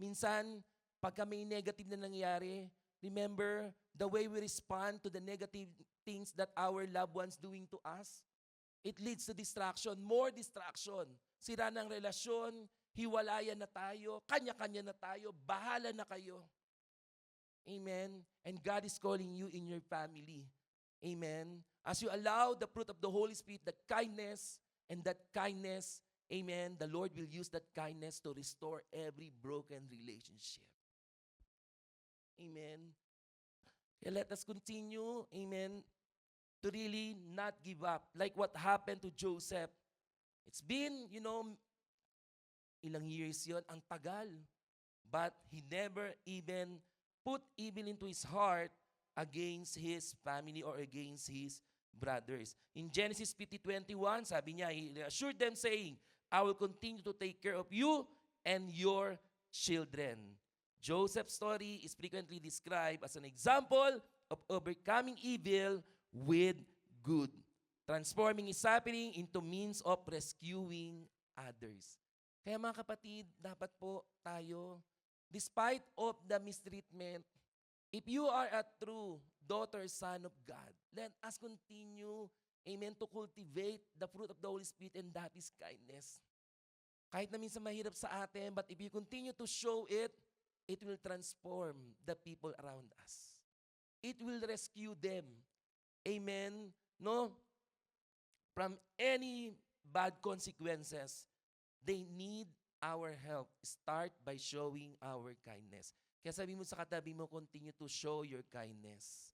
Minsan, pagka may negative na nangyari, remember, the way we respond to the negative things that our loved ones doing to us, it leads to distraction, more distraction. Sira ng relasyon, hiwalayan na tayo, kanya-kanya na tayo, bahala na kayo. Amen. And God is calling you in your family. Amen. As you allow the fruit of the Holy Spirit, the kindness, and that kindness, amen, the Lord will use that kindness to restore every broken relationship. Amen. Kaya let us continue, amen, to really not give up. Like what happened to Joseph. It's been, ilang years yon, ang tagal. But he never even put evil into his heart against his family or against his brothers. In Genesis 50:21, sabi niya, he assured them saying, "I will continue to take care of you and your children." Joseph's story is frequently described as an example of overcoming evil with good, transforming his suffering into means of rescuing others. Kaya mga kapatid, dapat po tayo, despite of the mistreatment, if you are a true daughter, son of God, let us continue, amen, to cultivate the fruit of the Holy Spirit, and that is kindness. Kahit na minsan mahirap sa atin, but if you continue to show it, it will transform the people around us. It will rescue them. Amen? No? From any bad consequences, they need our help. Start by showing our kindness. Kaya sabi mo sa katabi mo, continue to show your kindness.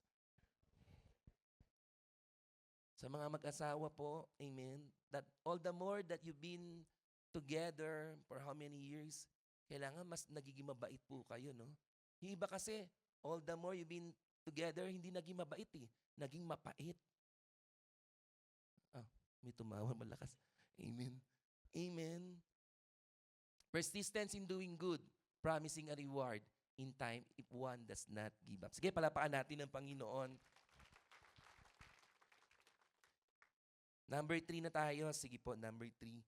Sa mga mag-asawa po, amen, that all the more that you've been together for how many years, kailangan mas nagiging mabait po kayo, no? Yung iba kasi, all the more you've been together, hindi naging mabait eh. Naging mapait. May tumawa malakas. Amen. Amen. Persistence in doing good, promising a reward in time if one does not give up. Sige, palapakan natin ng Panginoon. Number 3 na tayo. Sige po, number 3.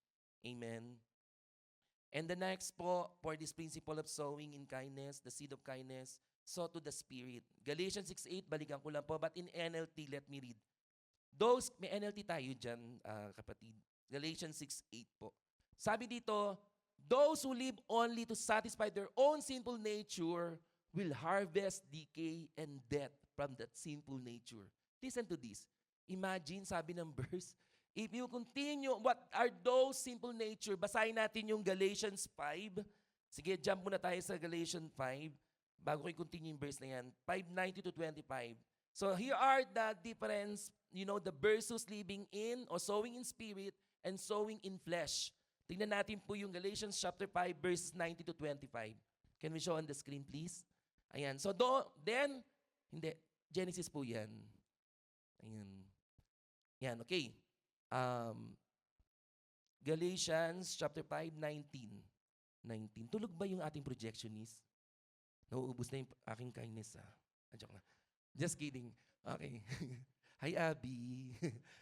Amen. And the next po, for this principle of sowing in kindness, the seed of kindness, sow to the Spirit. Galatians 6:8, balikan ko lang po, but in NLT, let me read. May NLT tayo dyan, kapatid. Galatians 6:8 po. Sabi dito, those who live only to satisfy their own sinful nature will harvest decay and death from that sinful nature. Listen to this. Imagine, sabi ng verse, if you continue, what are those simple nature? Basahin natin yung Galatians 5. Sige, jump muna tayo sa Galatians 5 bago ko i-continue yung verse na yan. 5:19-25. So here are the difference, the versus living in or sowing in spirit and sowing in flesh. Tingnan natin po yung Galatians chapter 5 verses 19-25. Can we show on the screen, please? Ayan. So Genesis po yan. Ayan. Yan, okay. Galatians chapter 5:19. Tulog ba yung ating projectionist? Nauubos na yung aking kindness. Joke na. Just kidding. Okay. Hi, Abby.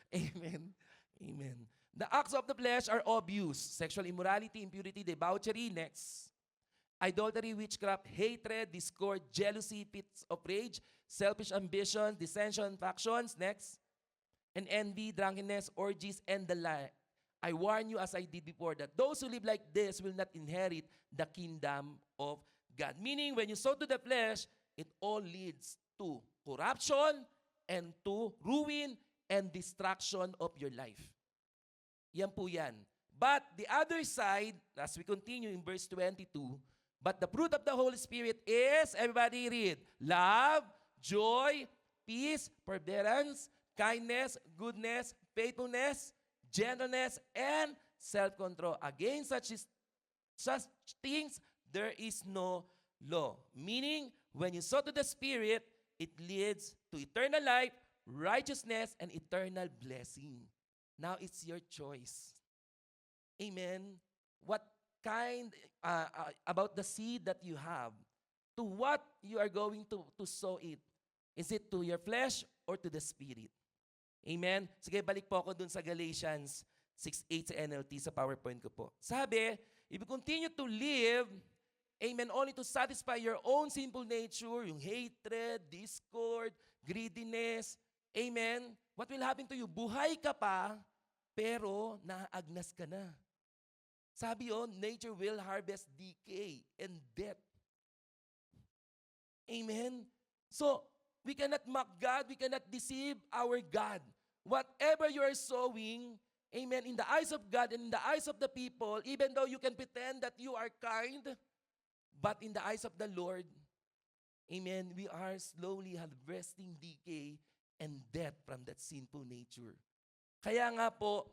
Amen. Amen. The acts of the flesh are obvious. Sexual immorality, impurity, debauchery. Next. Idolatry, witchcraft, hatred, discord, jealousy, fits of rage, selfish ambition, dissension, factions. Next. And envy, drunkenness, orgies, and the like. I warn you, as I did before, that those who live like this will not inherit the kingdom of God. Meaning, when you sow to the flesh, it all leads to corruption, and to ruin and destruction of your life. Yan po yan. But the other side, as we continue in verse 22, but the fruit of the Holy Spirit is, everybody read, love, joy, peace, forbearance, kindness, goodness, faithfulness, gentleness, and self-control. Against such things, there is no law. Meaning, when you sow to the Spirit, it leads to eternal life, righteousness, and eternal blessing. Now it's your choice. Amen. What kind, about the seed that you have, to what you are going to sow it. Is it to your flesh or to the Spirit? Amen? Sige, balik po ako dun sa Galatians 6:8 sa NLT, sa PowerPoint ko po. Sabi, if you continue to live, amen, only to satisfy your own sinful nature, yung hatred, discord, greediness, amen, what will happen to you? Buhay ka pa, pero naaagnas ka na. Sabi yun, nature will harvest decay and death. Amen? So, we cannot mock God, we cannot deceive our God. Whatever you are sowing, amen, in the eyes of God and in the eyes of the people, even though you can pretend that you are kind, but in the eyes of the Lord, amen, we are slowly harvesting decay and death from that sinful nature. Kaya nga po,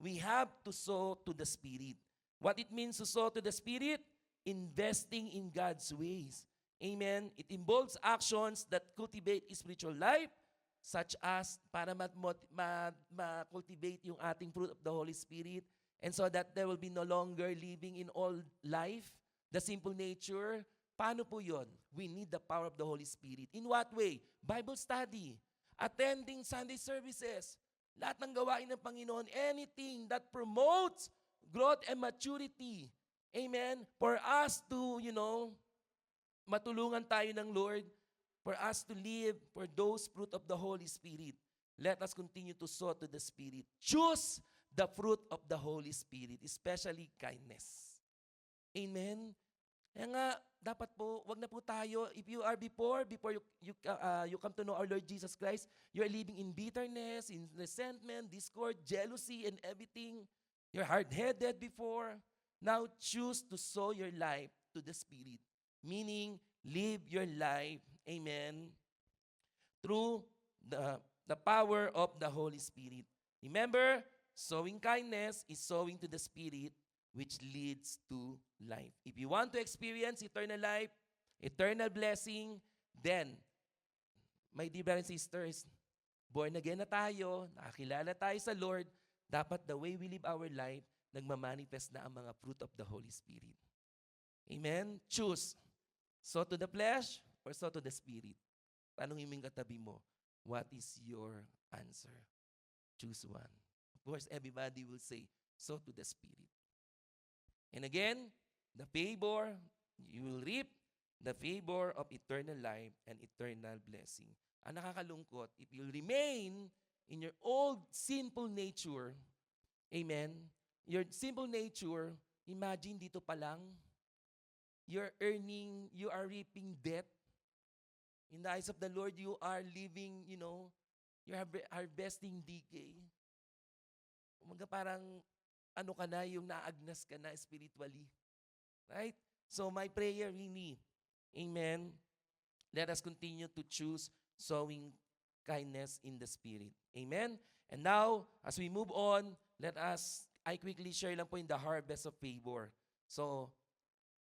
we have to sow to the Spirit. What it means to sow to the Spirit? Investing in God's ways. Amen. It involves actions that cultivate spiritual life, such as para ma-cultivate yung ating fruit of the Holy Spirit, and so that there will be no longer living in old life, the simple nature. Paano po yun? We need the power of the Holy Spirit. In what way? Bible study, attending Sunday services, lahat ng gawain ng Panginoon, anything that promotes growth and maturity. Amen? For us to, matulungan tayo ng Lord, for us to live for those fruit of the Holy Spirit. Let us continue to sow to the Spirit. Choose the fruit of the Holy Spirit, especially kindness. Amen? Kaya nga, dapat po, wag na po tayo, if you are before you come to know our Lord Jesus Christ, you are living in bitterness, in resentment, discord, jealousy, and everything. You're hard-headed before. Now choose to sow your life to the Spirit. Meaning, live your life, amen, through the power of the Holy Spirit. Remember, sowing kindness is sowing to the Spirit, which leads to life. If you want to experience eternal life, eternal blessing, then, my dear brothers and sisters, born again na tayo, nakakilala tayo sa Lord, dapat the way we live our life, nagmamanifest na ang mga fruit of the Holy Spirit. Amen? Choose. Sow to the flesh or sow to the Spirit? Tanungin mo yung katabi mo, what is your answer? Choose one. Of course, everybody will say, sow to the Spirit. And again, the favor, you will reap the favor of eternal life and eternal blessing. Ang nakakalungkot, if you remain in your old sinful nature, amen, your sinful nature, imagine dito pa lang, you're earning, you are reaping death. In the eyes of the Lord, you are living, you're harvesting decay. Umaga parang, ka na, yung naagnas ka na spiritually. Right? So my prayer really, amen, let us continue to choose sowing kindness in the Spirit. Amen? And now, as we move on, I quickly share lang po in the harvest of favor. So,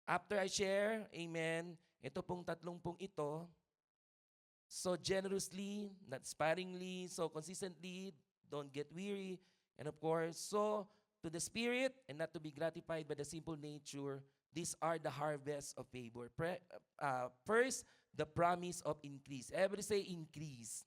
after I share, amen, ito pong tatlong pong ito, so generously, not sparingly, so consistently, don't get weary, and of course, so to the Spirit and not to be gratified by the simple nature, these are the harvest of favor. First, the promise of increase. Everybody say increase.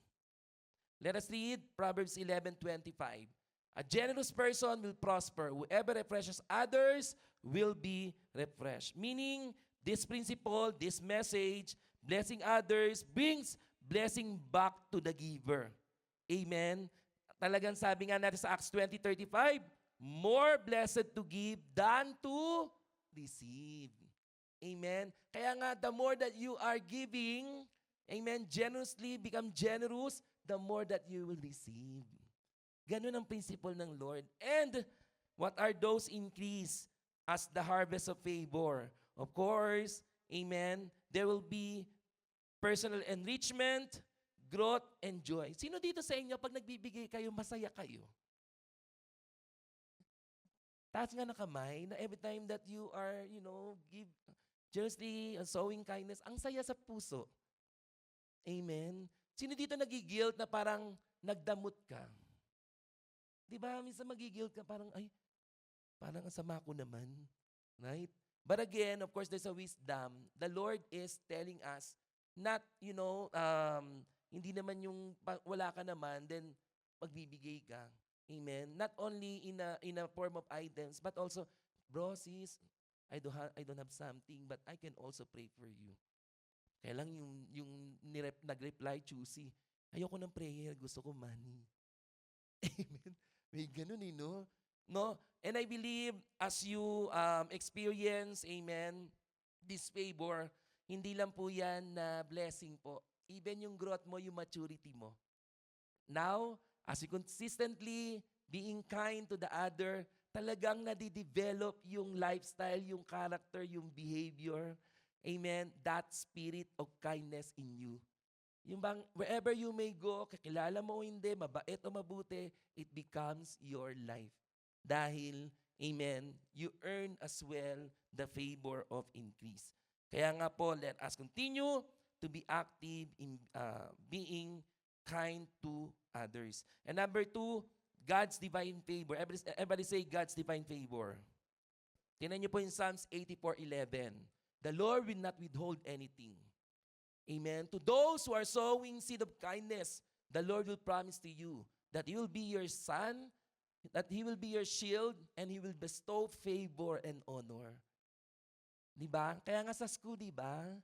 Let us read Proverbs 11:25. A generous person will prosper. Whoever refreshes others will be refreshed. Meaning, this principle, this message, blessing others, brings blessing back to the giver. Amen? Talagang sabi nga natin sa Acts 20:35, more blessed to give than to receive. Amen? Kaya nga, the more that you are giving, Amen. Generously, become generous, the more that you will receive. Ganun ang principle ng Lord. And what are those increase as the harvest of favor? Of course, amen, there will be personal enrichment, growth, and joy. Sino dito sa inyo, pag nagbibigay kayo, masaya kayo? Taas nga ng kamay na every time that you are, give generously, sowing kindness, ang saya sa puso. Amen. Sino dito nagigilt na parang nagdamot ka? Di ba? Minsan magigilt ka parang, ay, parang ang sama ko naman. Right? But again, of course, there's a wisdom. The Lord is telling us, not, hindi naman yung wala ka naman, then magbibigay ka. Amen. Not only in a form of items, but also, bro, sis, I don't have something, but I can also pray for you. Kaya lang yung nag-reply, choosy. Ayoko ng prayer, gusto ko money. Amen. May ganun no? No? And I believe as you experience, amen, this favor, hindi lang po yan na blessing po. Even yung growth mo, yung maturity mo. Now, as you consistently being kind to the other, talagang nadidevelop yung lifestyle, yung character, yung behavior. Amen? That spirit of kindness in you. Yung bang, wherever you may go, kakilala mo o hindi, mabait o mabuti, it becomes your life. Dahil, amen, you earn as well the favor of increase. Kaya nga po, let us continue to be active in being kind to others. And number 2, God's divine favor. Everybody say God's divine favor. Tingnan niyo po in Psalms 84:11. The Lord will not withhold anything. Amen. To those who are sowing seed of kindness, the Lord will promise to you that He will be your son, that He will be your shield, and He will bestow favor and honor. Diba? Kaya nga sa school, diba?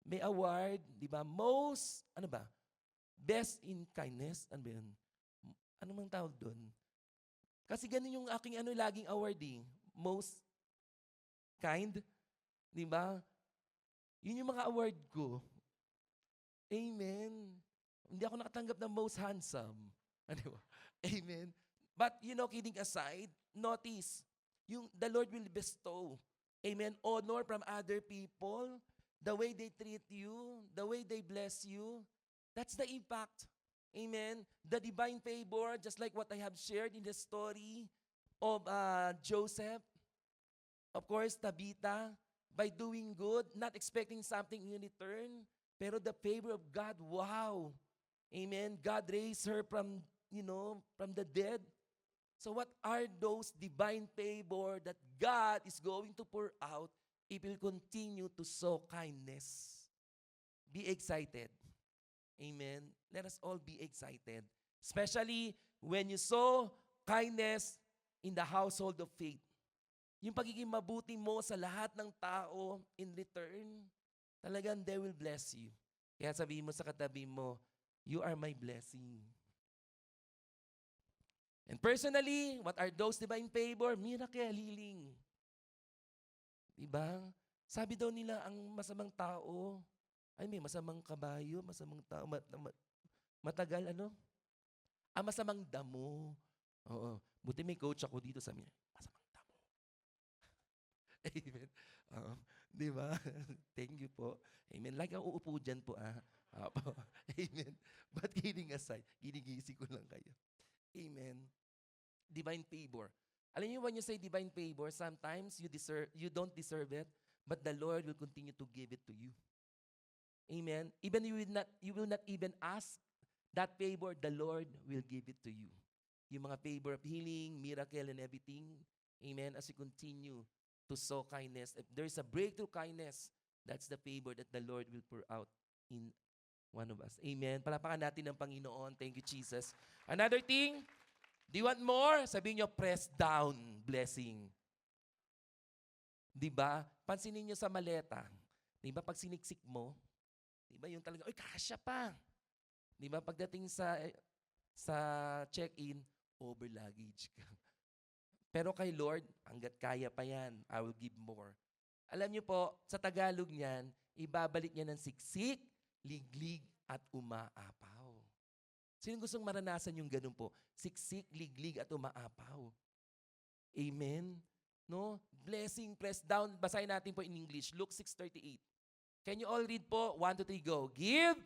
May award, diba? Most, best in kindness. Ano ba yun? Ano mang tawag doon? Kasi ganun yung aking laging award Most kind. Diba? Yun yung mga award ko. Amen. Hindi ako nakatanggap ng most handsome. Ano? Amen. But, kidding aside, notice, the Lord will bestow, amen, honor from other people, the way they treat you, the way they bless you. That's the impact. Amen. The divine favor, just like what I have shared in the story of Joseph, of course, Tabitha, by doing good, not expecting something in return, pero the favor of God, wow. Amen. God raised her from the dead. So what are those divine favor that God is going to pour out if He'll continue to sow kindness? Be excited. Amen. Let us all be excited. Especially when you sow kindness in the household of faith. Yung pagiging mabuti mo sa lahat ng tao in return, talagang they will bless you. Kaya sabihin mo sa katabi mo, you are my blessing. And personally, what are those divine favor? Miracle, healing. Diba? Sabi daw nila, ang masamang tao, ay may masamang kabayo, masamang tao, matagal, Ang masamang damo. Oo. Buti may coach ako dito sa amin. Masamang damo. Amen. Di ba? Thank you po. Amen. Like ang uupo dyan po, Apo. Amen. But kidding aside, ginigising ko lang kayo. Amen. Divine favor. Alam niyo, when you say divine favor, sometimes you don't deserve it, but the Lord will continue to give it to you. Amen. Even you will not even ask that favor, the Lord will give it to you. Yung mga favor of healing, miracle, and everything. Amen. As you continue to sow kindness, if there's a breakthrough kindness, that's the favor that the Lord will pour out in one of us. Amen. Palapakan natin ng Panginoon. Thank you, Jesus. Another thing, do you want more? Sabihin nyo, press down blessing. Diba? Pansinin nyo sa maleta. Diba? Pag siniksik mo, diba yung talaga, kasya pa. Diba? Pagdating sa check-in, over luggage ka. Pero kay Lord, hanggat kaya pa yan, I will give more. Alam niyo po, sa Tagalog niyan, ibabalik niya ng siksik, liglig at umaapaw. Sino gustong maranasan yung ganun po? Siksik, liglig at umaapaw. Amen? No? Blessing, press down. Basahin natin po in English. Luke 6:38. Can you all read po? 1, 2, 3, go. Give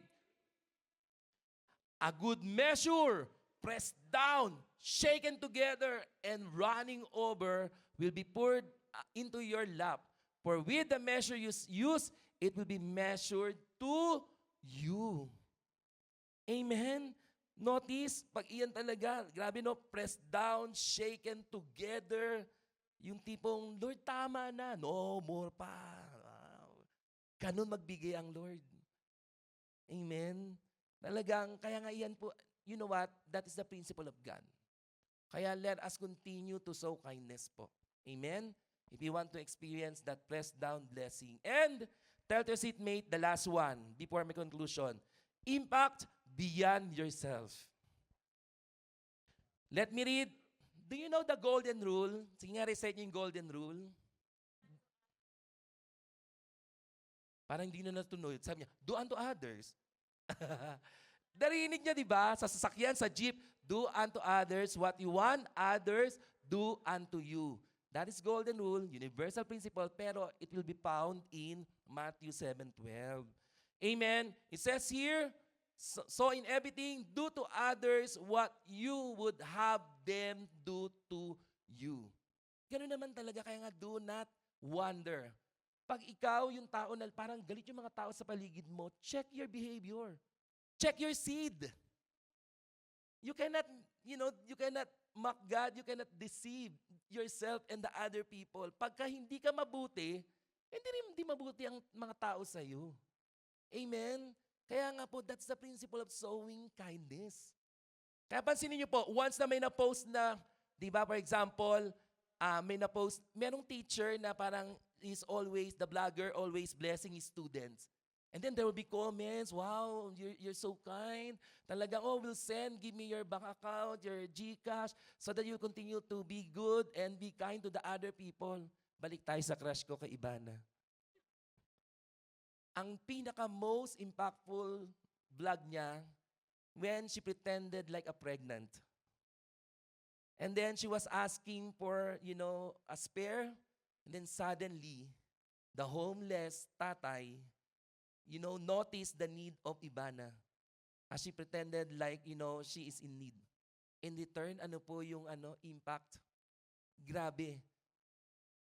a good measure, pressed down, shaken together, and running over will be poured into your lap. For with the measure you use, it will be measured to you. Amen? Notice, pag iyan talaga, grabe no, pressed down, shaken together, yung tipong, Lord, tama na. No, more pa. Wow. Ganun magbigay ang Lord. Amen? Talagang, kaya nga yan po, you know what? That is the principle of God. Kaya let us continue to sow kindness po. Amen? If you want to experience that pressed down blessing. And, tell your seatmate, the last one, before my conclusion, impact beyond yourself. Let me read. Do you know the golden rule? Sige nga, recite niyo yung golden rule. Parang hindi na natunoy. Sabi niya, do unto others. Narinig niya, di ba? Sa sasakyan, sa jeep, do unto others what you want others do unto you. That is golden rule, universal principle, pero it will be found in Matthew 7:12. Amen? It says here, so in everything, do to others what you would have them do to you. Ganun naman talaga, kaya nga do not wonder. Pag ikaw yung tao na parang galit yung mga tao sa paligid mo, check your behavior. Check your seed. You cannot, you cannot mock God, you cannot deceive yourself and the other people. Pagka hindi ka mabuti, hindi mabuti ang mga tao sa iyo. Amen? Kaya nga po, that's the principle of sowing kindness. Kaya pansinin niyo po, once na may na-post na, di ba, for example, may na-post, merong teacher na parang the vlogger always blessing his students. And then there will be comments, wow, you're so kind. Talagang, we'll send, give me your bank account, your GCash, so that you continue to be good and be kind to the other people. Balik tayo sa crush ko kay Ivana. Ang pinaka-most impactful vlog niya, when she pretended like a pregnant. And then she was asking for, a spare. And then suddenly, the homeless tatay, noticed the need of Ivana. As she pretended like, she is in need. In return, ano po yung impact? Grabe.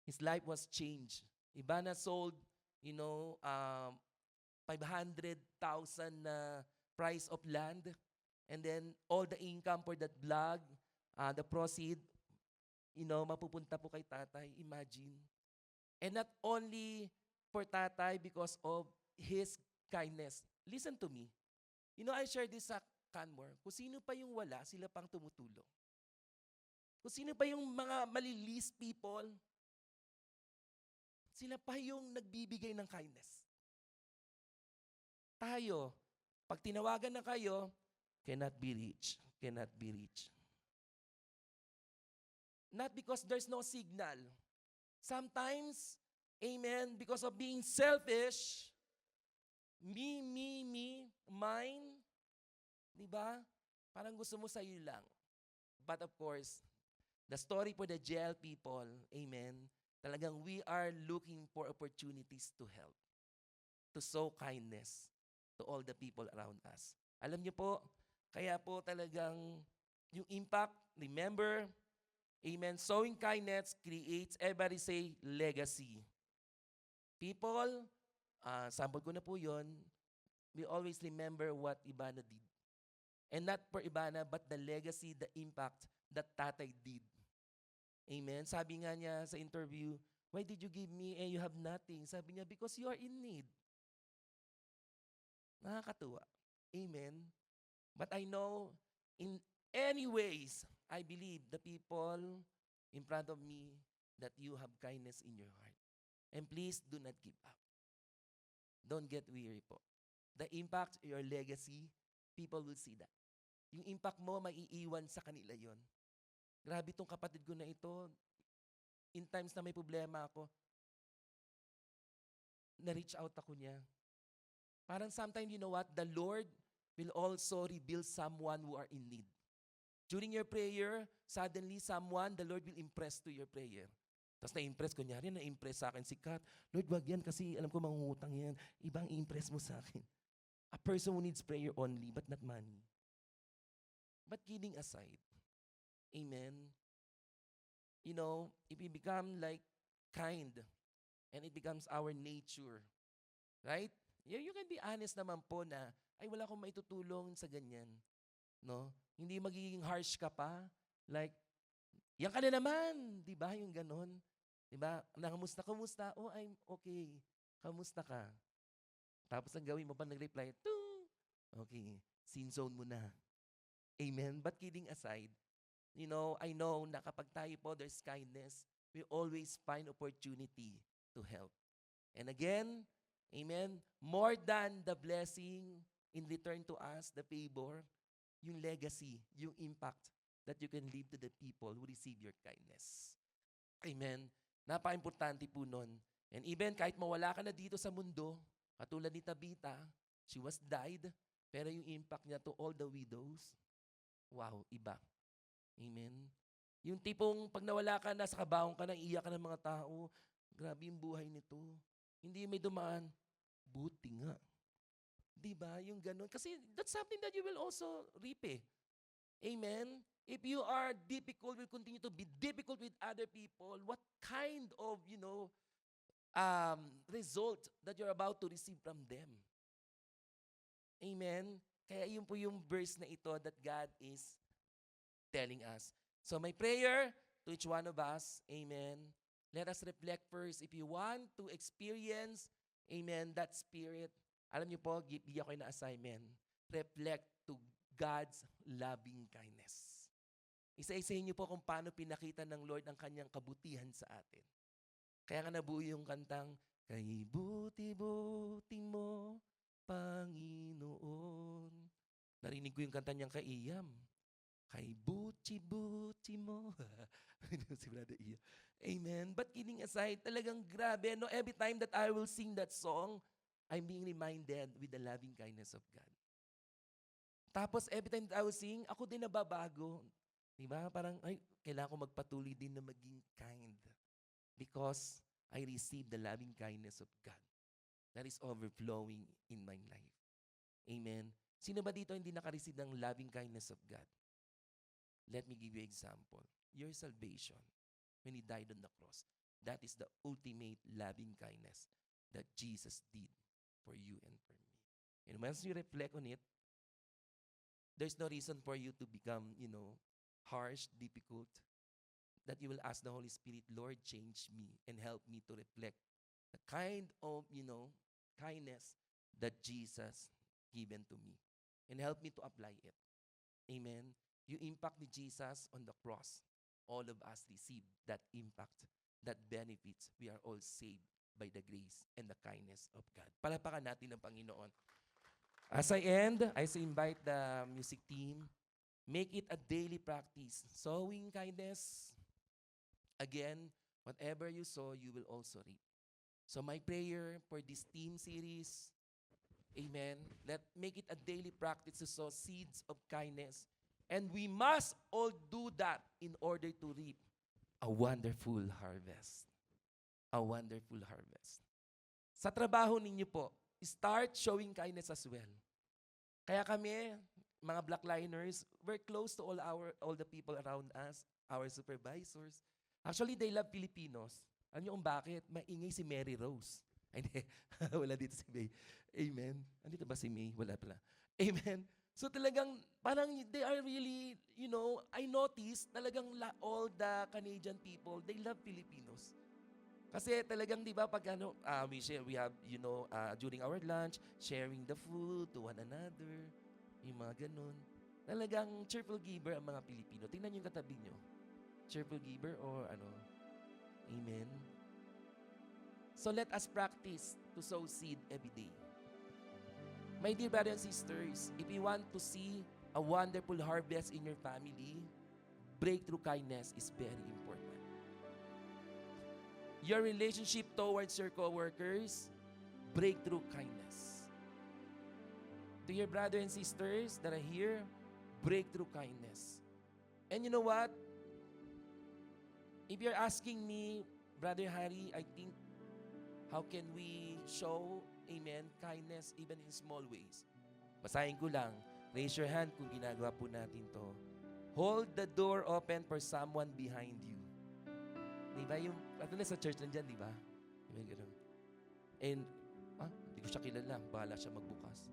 His life was changed. Ivana sold, 500,000 na price of land. And then, all the income for that vlog, the proceed, mapupunta po kay tatay. Imagine. And not only for tatay because of his kindness. Listen to me. I share this sa Canmore. Kung sino pa yung wala, sila pang tumutulong. Kung sino pa yung mga malilist people, sila pa yung nagbibigay ng kindness. Tayo, pag tinawagan na kayo, cannot be reached. Cannot be reached. Not because there's no signal. Sometimes, amen, because of being selfish, me, mine, di ba? Parang gusto mo sa'yo lang. But of course, the story for the jail people, amen, talagang we are looking for opportunities to help, to sow kindness to all the people around us. Alam niyo po, kaya po talagang yung impact, remember, amen, sowing kindness creates, everybody say, legacy. People, sample ko na po yun, we always remember what Ivana did. And not for Ivana, but the legacy, the impact that tatay did. Amen? Sabi nga niya sa interview, why did you give me and you have nothing? Sabi niya, because you are in need. Nakakatuwa. Amen? But I know, in any ways, I believe the people in front of me that you have kindness in your heart. And please do not give up. Don't get weary po. The impact, your legacy, people will see that. Yung impact mo, maiiwan sa kanila yon. Grabe tong kapatid ko na ito. In times na may problema ako, na-reach out ako niya. Parang sometimes, you know what? The Lord will also reveal someone who are in need. During your prayer, suddenly someone, the Lord will impress to your prayer. Tapos na-impress, kunyari na-impress sa akin si Kat. Lord, wag yan kasi alam ko mangungutang yan. Ibang impress mo sa akin. A person who needs prayer only, but not money. But kidding aside, amen, you know, if we become like kind, and it becomes our nature, right? You can be honest naman po na, ay wala akong maitutulong sa ganyan. No? Hindi magiging harsh ka pa. Like, yan ka na naman. Di ba? Yung ganon. Di ba? Kamusta? Oh, I'm okay. Kamusta ka? Tapos ang gawin mo pa nag-reply, okay, sin zone mo na. Amen? But kidding aside, you know, I know na kapag tayo po, there's kindness, we always find opportunity to help. And again, amen, more than the blessing in return to us, the favor, yung legacy, yung impact that you can leave to the people who receive your kindness. Amen. Napaka-importante po nun. And even kahit mawala ka na dito sa mundo, katulad ni Tabitha, she was died, pero yung impact niya to all the widows, wow, iba. Amen. Yung tipong pag nawala ka, nasa kabaong ka na, iiyak ka ng mga tao, grabe yung buhay nito. Hindi may dumaan, buti nga. Diba? Yung ganun. Kasi that's something that you will also reap eh. Amen? If you are difficult, will continue to be difficult with other people, what kind of, you know, result that you're about to receive from them? Amen? Kaya yun po yung verse na ito that God is telling us. So my prayer to each one of us, amen, let us reflect first. If you want to experience, amen, that spirit, alam niyo po, bigyan ko na assignment. Reflect to God's loving kindness. Isa-isahin niyo po kung paano pinakita ng Lord ang kanyang kabutihan sa atin. Kaya nga nabuo yung kantang, kay buti-buti mo, Panginoon. Narinig ko yung kanta niyang kay Iyam. Kay buti-buti mo. Si Brother Iya. Amen. But kidding aside, talagang grabe. No, every time that I will sing that song, I'm being reminded with the loving kindness of God. Tapos every time that I will sing, ako din nababago. Diba? Parang, ay, kailangan ko magpatuloy din na maging kind. Because I receive the loving kindness of God that is overflowing in my life. Amen. Sino ba dito hindi naka-receive ng loving kindness of God? Let me give you an example. Your salvation, when He died on the cross, that is the ultimate loving kindness that Jesus did for you and for me. And once you reflect on it, there's no reason for you to become, you know, harsh, difficult, that you will ask the Holy Spirit, Lord, change me and help me to reflect the kind of, you know, kindness that Jesus given to me. And help me to apply it. Amen. Yung impact ni Jesus on the cross, all of us receive that impact, that benefits. We are all saved by the grace and the kindness of God. Palapakan natin ang Panginoon. As I end, I invite the music team, make it a daily practice. Sowing kindness, again, whatever you sow, you will also reap. So my prayer for this team series, amen, make it a daily practice to sow seeds of kindness. And we must all do that in order to reap a wonderful harvest. A wonderful harvest. Sa trabaho ninyo po, start showing kindness as well. Kaya kami, mga Blackliners, we're close to all the people around us, our supervisors. Actually, they love Filipinos. Alam niyo kung bakit? Maingay si Mary Rose. Ay, hindi. Wala dito si May. Amen. Andito ba si May? Wala pala. Amen. So talagang, parang they are really, you know, I noticed talagang all the Canadian people, they love Filipinos. Kasi talagang, di ba, pag ano, we have, you know, during our lunch, sharing the food to one another, yung mga ganun. Talagang cheerful giver ang mga Pilipino. Tingnan yung katabi nyo. Cheerful giver or ano? Amen. So let us practice to sow seed every day. My dear brothers and sisters, if you want to see a wonderful harvest in your family, breakthrough kindness is very important. Your relationship towards your coworkers, breakthrough kindness. To your brother and sisters that are here, breakthrough kindness. And you know what? If you're asking me, Brother Harry, I think, how can we show, amen, kindness even in small ways? Basahin ko lang. Raise your hand kung ginagawa po natin to. Hold the door open for someone behind you. Diba? Yung, ato na sa church nandyan, diba? Diba ganun? And, hindi ko siya kilala. Bahala siya magbukas.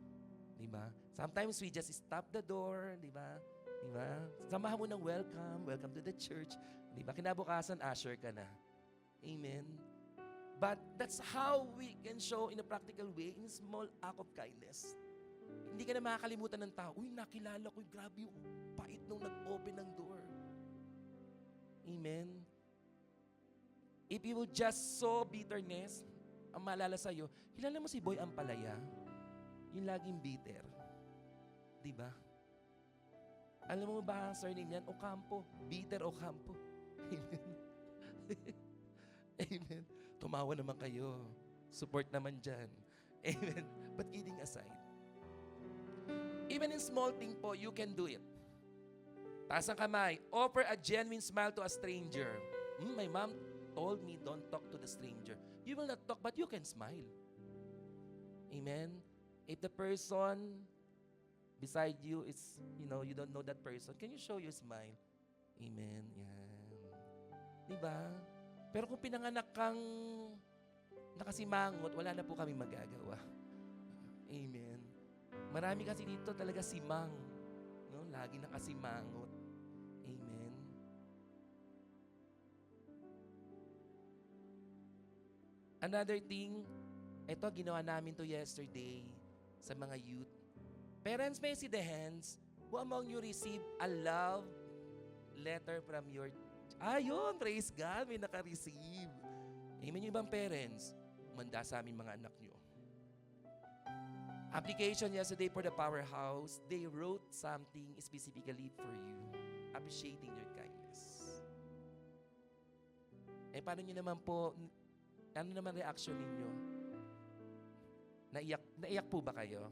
Diba? Sometimes we just stop the door, diba? Diba? Samahan mo ng welcome. Welcome to the church. Diba? Kinabukasan, usher ka na. Amen? But that's how we can show in a practical way, in a small act of kindness. Hindi ka na makakalimutan ng tao, uy, nakilala ko, grabe yung pait nung nag-open ng door. Amen? If you would just sow bitterness, ang maalala sa'yo, kilala mo si Boy Ampalaya? Yung laging bitter. Diba? Alam mo ba ang surname yan? Ocampo. Bitter Ocampo. Amen. Amen. Tumawa naman kayo. Support naman dyan. Amen. But kidding aside, even in small thing po, you can do it. Taas ang kamay. Offer a genuine smile to a stranger. My mom told me, don't talk to the stranger. You will not talk, but you can smile. Amen. If the person beside you is, you don't know that person, can you show your smile? Amen. Yan. Diba? Pero kung pinanganak kang nakasimangot, wala na po kami magagawa. Amen. Marami kasi dito talaga simang. No? Lagi nakasimangot. Amen. Another thing, ito ginawa namin to yesterday sa mga youth. Parents, may see the hands. Who among you receive a love letter from your... Ayun, praise God, may naka-receive. Amen yung ibang parents. Manda sa aming mga anak nyo. Application yesterday for the Powerhouse, they wrote something specifically for you, appreciating your kindness. Paano nyo naman po, ano naman reaction ninyo? Naiyak po ba kayo?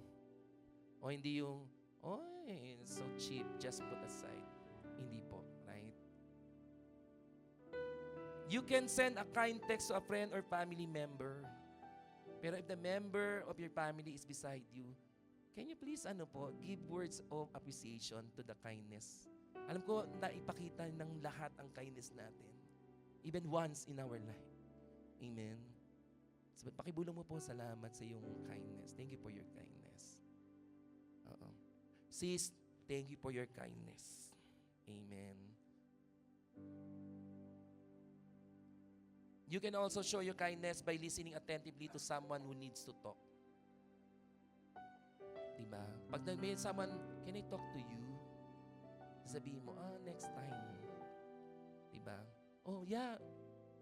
O hindi yung, oy, so cheap, just put aside. Hindi po, right? You can send a kind text to a friend or family member. Pero if the member of your family is beside you, can you please, give words of appreciation to the kindness? Alam ko, naipakita ng lahat ang kindness natin. Even once in our life. Amen? So, pakibulong mo po, salamat sa iyong kindness. Thank you for your kindness. Sis, thank you for your kindness. Amen. You can also show your kindness by listening attentively to someone who needs to talk. Diba? Pag may someone, can I talk to you? Sabihin mo, next time. Diba? Oh, yeah,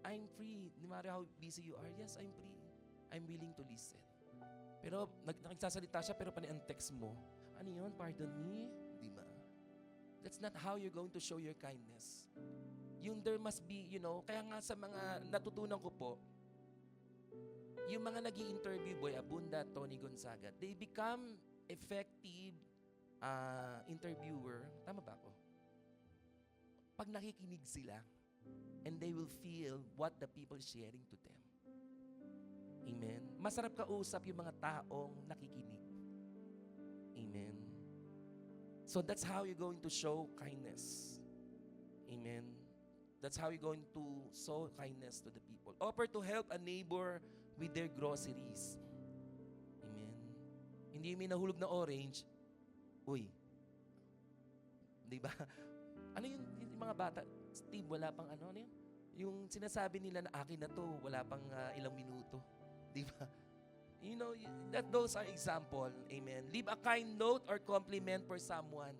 I'm free. No matter how busy you are, yes, I'm free. I'm willing to listen. Pero nagsasalita siya, pero pani-text mo, ano yun? Pardon me? Diba? That's not how you're going to show your kindness. Yung there must be, kaya nga sa mga natutunan ko po, yung mga nag-i-interview, Boy Abunda, Tony Gonzaga, they become effective interviewer. Tama ba ako? Pag nakikinig sila, and they will feel what the people sharing to them. Amen? Masarap kausap yung mga taong nakikinig. Amen? So that's how you're going to show kindness. Amen? That's how you're going to show kindness to the people. Offer to help a neighbor with their groceries. Amen? Hindi yung may nahulog na orange, uy. Diba? Ano yung mga bata? Steve, wala pang ano yun? Yung sinasabi nila na akin na to, wala pang ilang minuto. Diba? Those are example. Amen? Leave a kind note or compliment for someone.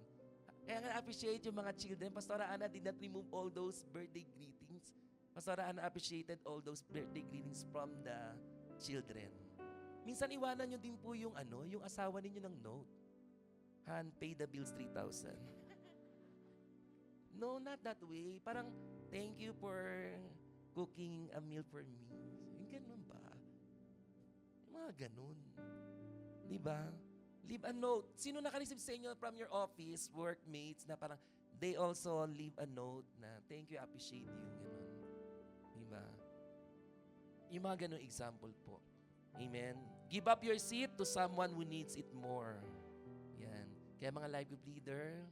Kaya nga appreciate yung mga children. Pastora Ana did not remove all those birthday greetings. Pastora Ana appreciated all those birthday greetings from the children. Minsan iwanan nyo din po yung yung asawa ninyo ng note. Han, pay the bills 3,000. No, not that way. Parang, thank you for cooking a meal for me. Yung ganun ba? Yung mga ganun. Diba? Leave a note. Sino naka-receive sa inyo from your office, workmates, na parang they also leave a note na thank you, appreciate you, gano'n. Diba? Yung mga ganun example po. Amen. Give up your seat to someone who needs it more. Yan. Kaya mga life group leader,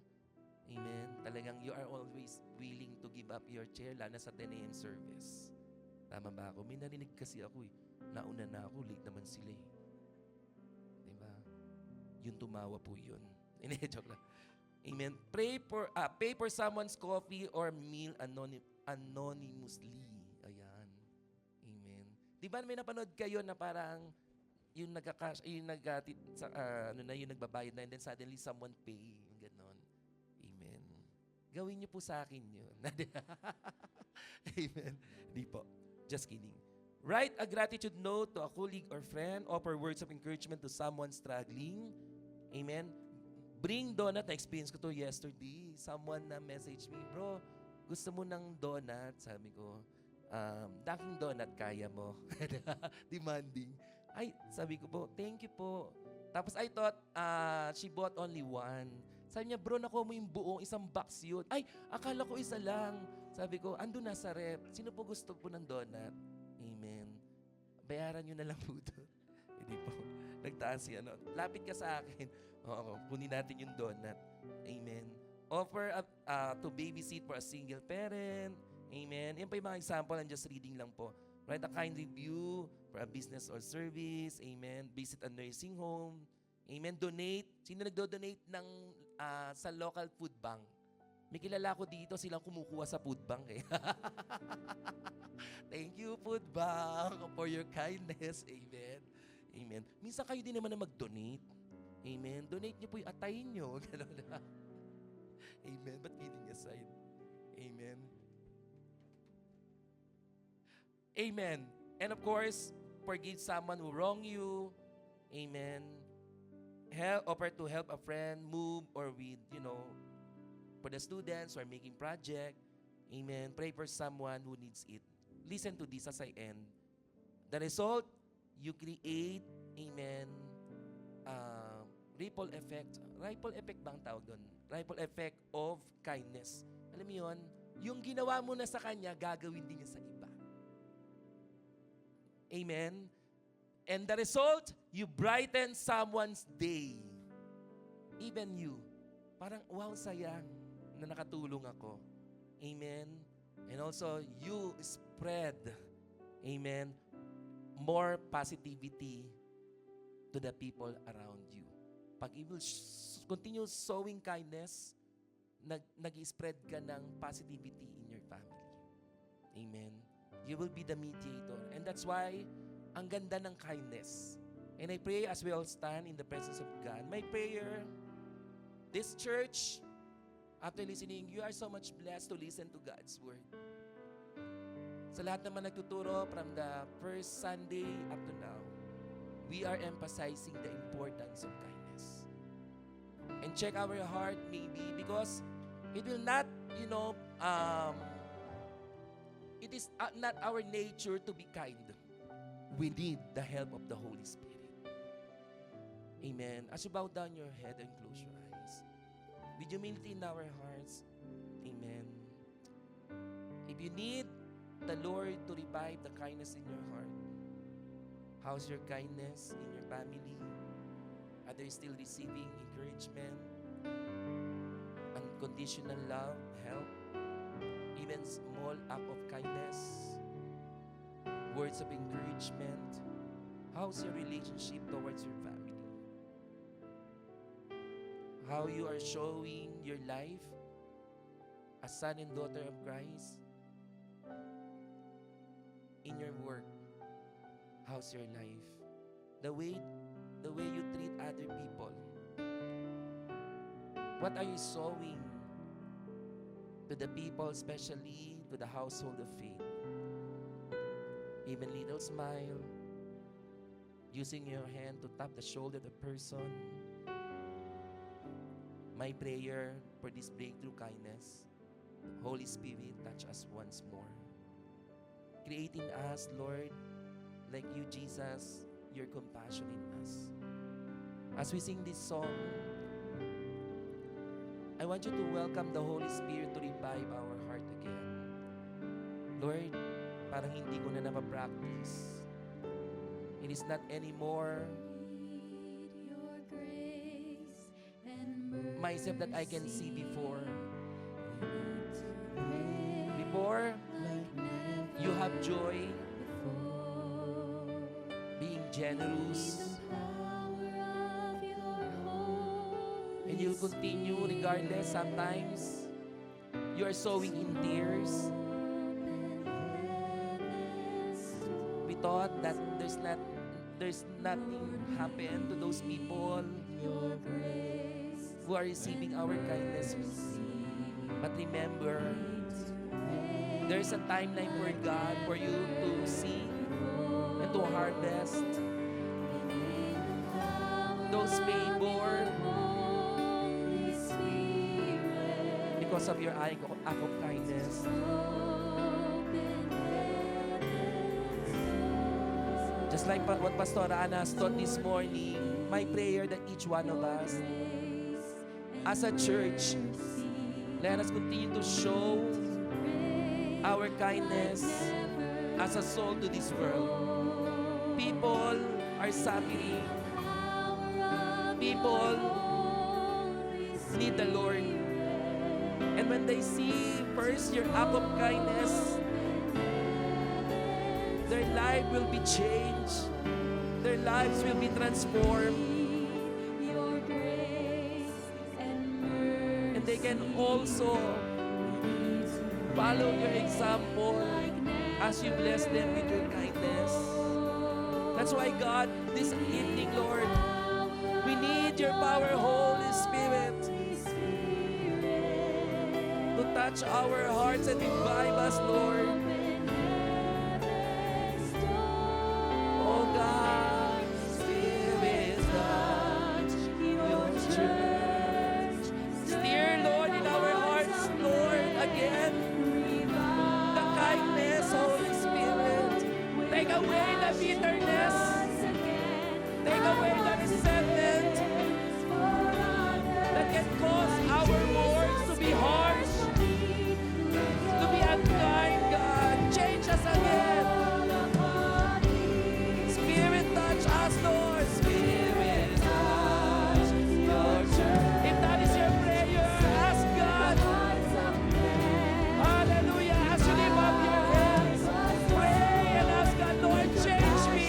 amen, talagang you are always willing to give up your chair, lalo na sa 10 a.m. service. Tama ba ako? May narinig kasi ako eh. Nauna na ako, late naman sila eh. Diba? Yung tumawa po yun. Joke lang. Amen. Pay for someone's coffee or meal anonymously. Ayan. Amen. Di ba may napanood kayo na parang yung yung nagbabayad na and then suddenly someone pay. Yung ganon. Amen. Gawin niyo po sa akin yun. Amen. Di po. Just kidding. Write a gratitude note to a colleague or friend. Offer words of encouragement to someone struggling. Amen. Bring donut. Na-experience ko to yesterday. Someone na message me, bro, gusto mo ng donut? Sabi ko, Dunkin' Donut, kaya mo. Demanding. Ay, sabi ko po, thank you po. Tapos I thought, she bought only one. Sabi niya, bro, nakuha mo yung buong isang box yun. Ay, akala ko isa lang. Sabi ko, ando na sa rep. Sino po gusto po ng donut? Amen. Bayaran nyo na lang po ito. Hindi po. Nagtaas si ano. Lapit ka sa akin. Oo, kunin natin yung donut. Amen. Offer to babysit for a single parent. Amen. Yan pa yung mga example. I'm just reading lang po. Write a kind review for a business or service. Amen. Visit a nursing home. Amen. Donate. Sino nagdo-donate ng sa local food bank? May kilala ko dito, silang kumukuha sa food bank eh. Thank you, food bank, for your kindness. Amen. Amen. Minsan kayo din naman na mag-donate. Amen. Donate niyo po yung atay niyo. Amen. But kidding aside. Amen. Amen. And of course, forgive someone who wrong you. Amen. Offer to help a friend move or with, for the students who are making project. Amen. Pray for someone who needs it. Listen to this as I end. The result, you create, amen, ripple effect. Ripple effect bang tawag doon? Ripple effect of kindness. Alam mo yun? Yung ginawa mo na sa kanya, gagawin din niya sa iba. Amen? And the result, you brighten someone's day. Even you. Parang, wow, sayang na nakatulong ako. Amen? And also, you spread, amen, more positivity to the people around you. Pag you will continue sowing kindness, nag-spread ka ng positivity in your family. Amen? You will be the mediator. And that's why, ang ganda ng kindness. And I pray as we all stand in the presence of God, my prayer, this church, after listening, you are so much blessed to listen to God's word. Sa lahat naman nagtuturo from the first Sunday up to now, we are emphasizing the importance of kindness. And check our heart maybe because it will not, it is not our nature to be kind. We need the help of the Holy Spirit. Amen. As you bow down your head and close your eyes, with humility in our hearts, amen. If you need the Lord to revive the kindness in your heart, how's your kindness in your family? Are they still receiving encouragement, unconditional love, help, even small act of kindness, words of encouragement? How's your relationship towards your family? How you are showing your life as son and daughter of Christ? In your work, how's your life? The way you treat other people. What are you showing to the people, especially to the household of faith? Even little smile, using your hand to tap the shoulder of the person. My prayer for this breakthrough kindness, Holy Spirit, touch us once more. Create in us, Lord, like you, Jesus, your compassion in us. As we sing this song, I want you to welcome the Holy Spirit to revive our heart again. Lord, parang hindi ko na napapractice. It is not anymore myself that I can see before. Before, you have joy, being generous, and you'll continue regardless. Sometimes you are sowing in tears. We thought that there's nothing happen to those people who are receiving our kindness. But remember, there's a timeline for God for you to see and to harvest those favor because of your act of kindness. Just like what Pastor Ana taught this morning, my prayer that each one of us, as a church, let us continue to show our kindness as a soul to this world. People are suffering. People need the Lord. And when they see first your act of kindness, their life will be changed. Their lives will be transformed. And they can also follow your example as you bless them with your kindness. That's why, God, this evening, Lord, we need your power, Holy Spirit, to touch our hearts and revive us, Lord. Oh God, Spirit, touch your church. Stir, Lord, in our hearts, Lord, again, the kindness, Holy Spirit. Take away the bitterness. Take away the resentment that can cause our words to be harsh, to be unkind, God. Change us again. Spirit, touch us, Lord. Spirit, touch your church. If that is your prayer, ask God. Hallelujah. As you lift up your hands, pray and ask God, Lord, change me.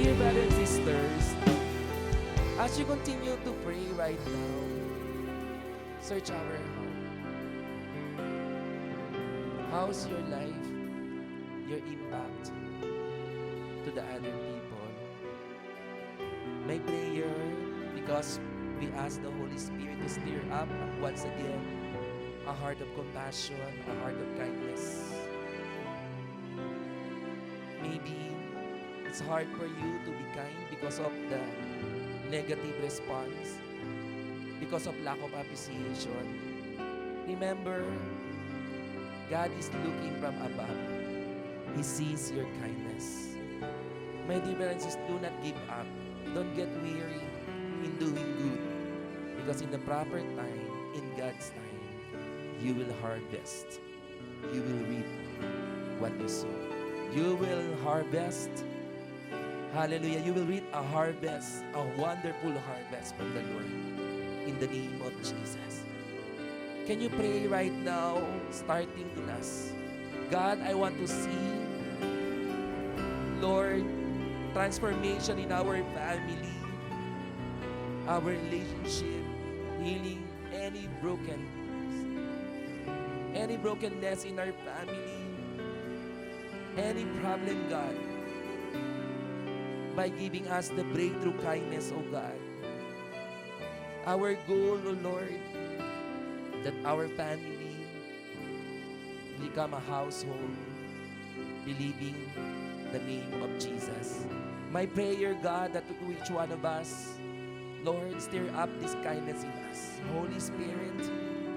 dear brothers and sisters, as you continue to pray right now, search our heart. How's your life, your impact to the other people? My prayer, because we ask the Holy Spirit to stir up once again a heart of compassion, a heart of kindness. Maybe it's hard for you to be kind because of the negative response, because of lack of appreciation. Remember, God is looking from above. He sees your kindness. My dear brothers, do not give up. Don't get weary in doing good. Because in the proper time, in God's time, you will harvest. You will reap what you sow. You will harvest. Hallelujah. You will reap a harvest, a wonderful harvest from the Lord. In the name of Jesus. Can you pray right now, starting in us? God, I want to see, Lord, transformation in our family, our relationship, healing any brokenness in our family, any problem, God, by giving us the breakthrough kindness, O God. Our goal, O Lord, that our family become a household believing the name of Jesus. My prayer, God, that to each one of us, Lord, stir up this kindness in us. Holy Spirit,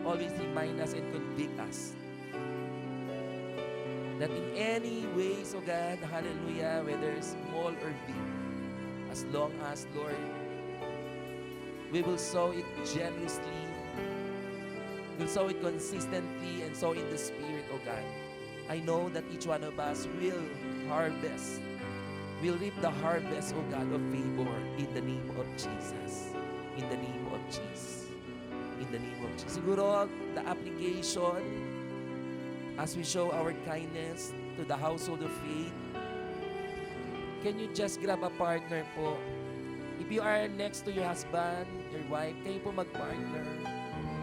always remind us and convict us that in any ways, oh God, hallelujah, whether small or big, as long as, Lord, we will sow it generously, we'll sow it consistently, and sow in the Spirit, oh God. I know that each one of us will harvest, will reap the harvest, oh God, of favor in the name of Jesus. In the name of Jesus. In the name of Jesus. Siguro, the application, as we show our kindness to the household of faith, can you just grab a partner po? If you are next to your husband, your wife, kayo po mag-partner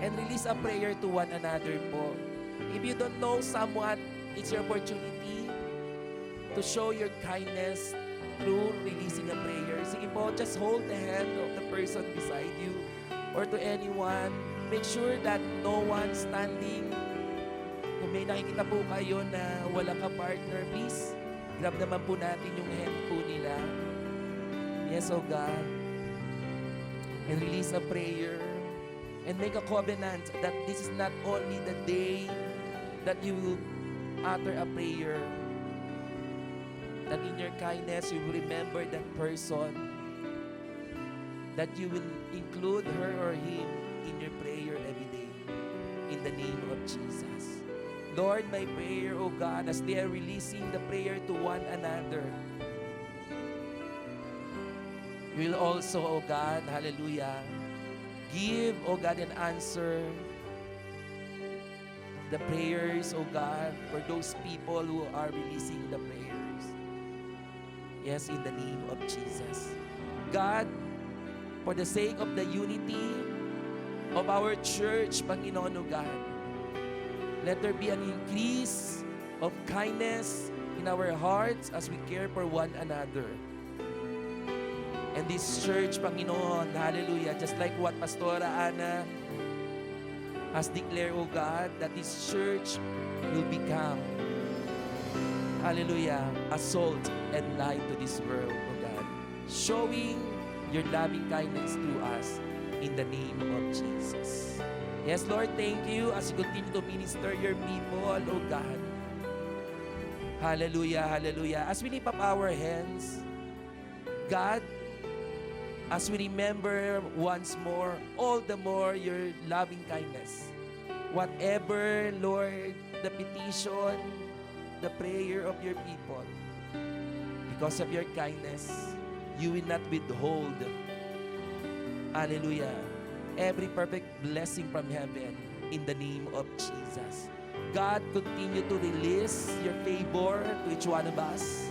and release a prayer to one another po. If you don't know someone, it's your opportunity to show your kindness through releasing a prayer. Sige po, just hold the hand of the person beside you or to anyone. Make sure that no one standing. Kung may nakikita po kayo na walang ka-partner, please, grab naman po natin yung hand po nila. Yes, oh God. And release a prayer and make a covenant that this is not only the day that you will utter a prayer, that in your kindness you will remember that person, that you will include her or him in your prayer every day. In the name of Jesus. Lord, my prayer, O God, as they are releasing the prayer to one another, you will also, O God, hallelujah, give, O God, an answer the prayers, O God, for those people who are releasing the prayers. Yes, in the name of Jesus. God, for the sake of the unity of our church, Panginoon, O God, let there be an increase of kindness in our hearts as we care for one another. And this church, Panginoon, hallelujah, just like what Pastora Ana has declared, O God, that this church will become, hallelujah, a salt and light to this world, O God, showing your loving kindness to us in the name of Jesus. Yes, Lord, thank you as you continue to minister your people, O God. Hallelujah, hallelujah. As we lift up our hands, God, as we remember once more, all the more your loving kindness. Whatever, Lord, the petition, the prayer of your people, because of your kindness, you will not withhold, hallelujah, every perfect blessing from heaven in the name of Jesus. God, continue to release your favor to each one of us.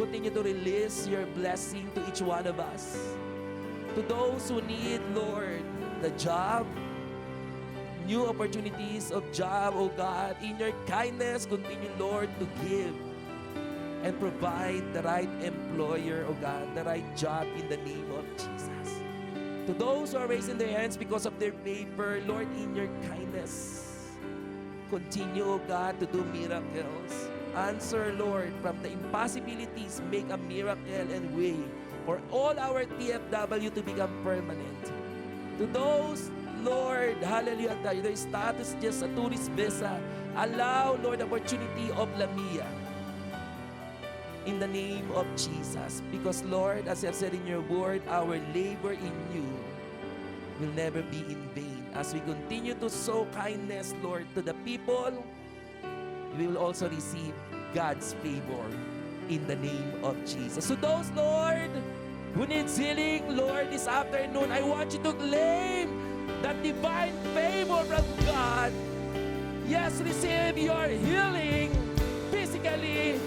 continue to release your blessing to each one of us. To those who need, Lord, the job, new opportunities of job, oh God, in your kindness, continue, Lord, to give and provide the right employer, oh God, the right job in the name of Jesus. To those who are raising their hands because of their paper, Lord, in your kindness, continue, oh God, to do miracles. Answer, Lord, from the impossibilities, make a miracle and way for all our TFW to become permanent. To those, Lord, hallelujah, their status just a tourist visa, allow, Lord, opportunity of Lamia in the name of Jesus. Because, Lord, as you have said in your word, our labor in you will never be in vain. As we continue to sow kindness, Lord, to the people, we will also receive God's favor in the name of Jesus. So those, Lord, who needs healing, Lord, this afternoon, I want you to claim that divine favor from God. Yes, receive your healing physically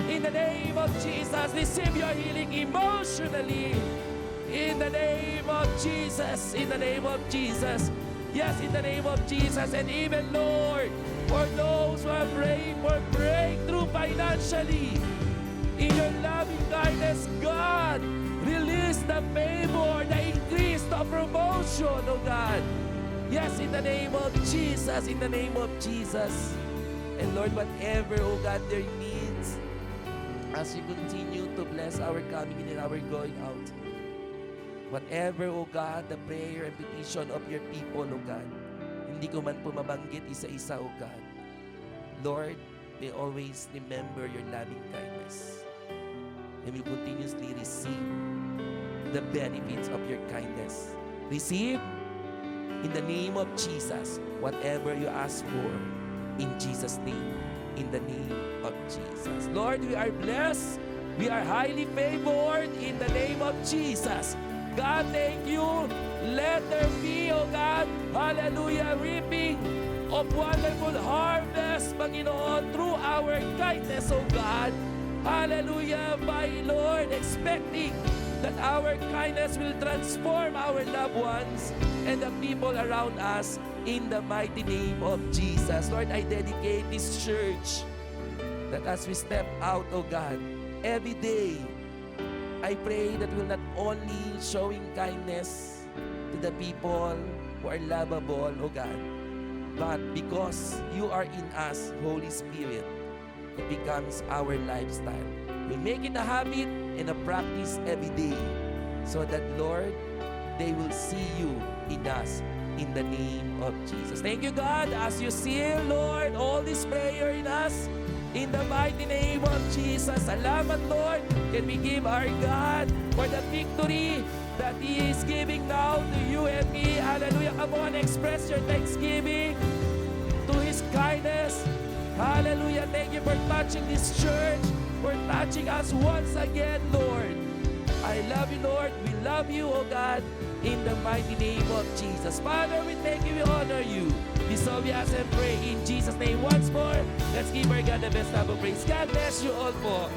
in the name of Jesus. Receive your healing emotionally in the name of Jesus. In the name of Jesus. Yes, in the name of Jesus. And even, Lord, for those who are praying for breakthrough financially, in your loving kindness, God, release the favor, the increase, the promotion, oh God. Yes, in the name of Jesus, in the name of Jesus. And Lord, whatever, oh God, their needs, as you continue to bless our coming in and our going out, whatever, oh God, the prayer and petition of your people, oh God, hindi ko man po mabanggit isa-isa, oh God. Lord, may always remember your loving kindness. And we continuously receive the benefits of your kindness. Receive in the name of Jesus whatever you ask for in Jesus' name. In the name of Jesus. Lord, we are blessed. We are highly favored in the name of Jesus. God, thank you. Let there be, oh God, hallelujah, reaping of wonderful harvest, Panginoon, through our kindness, oh God. Hallelujah, my Lord, expecting that our kindness will transform our loved ones and the people around us in the mighty name of Jesus. Lord, I dedicate this church that as we step out, oh God, every day, I pray that we'll not only showing kindness to the people who are lovable, oh God, but because you are in us, Holy Spirit, it becomes our lifestyle. We make it a habit and a practice every day so that, Lord, they will see you in us in the name of Jesus. Thank you, God, as you seal, Lord, all this prayer in us in the mighty name of Jesus. Salamat, Lord. Can we give our God for the victory that He is giving now to you and me? Hallelujah. Come on, express your thanksgiving to His kindness. Hallelujah. Thank you for touching this church, for touching us once again, Lord. I love you, Lord. We love you, oh God, in the mighty name of Jesus. Father, we thank you, we honor you. We so we ask and pray in Jesus' name once more. Let's give our God the best type of praise. God bless you all po.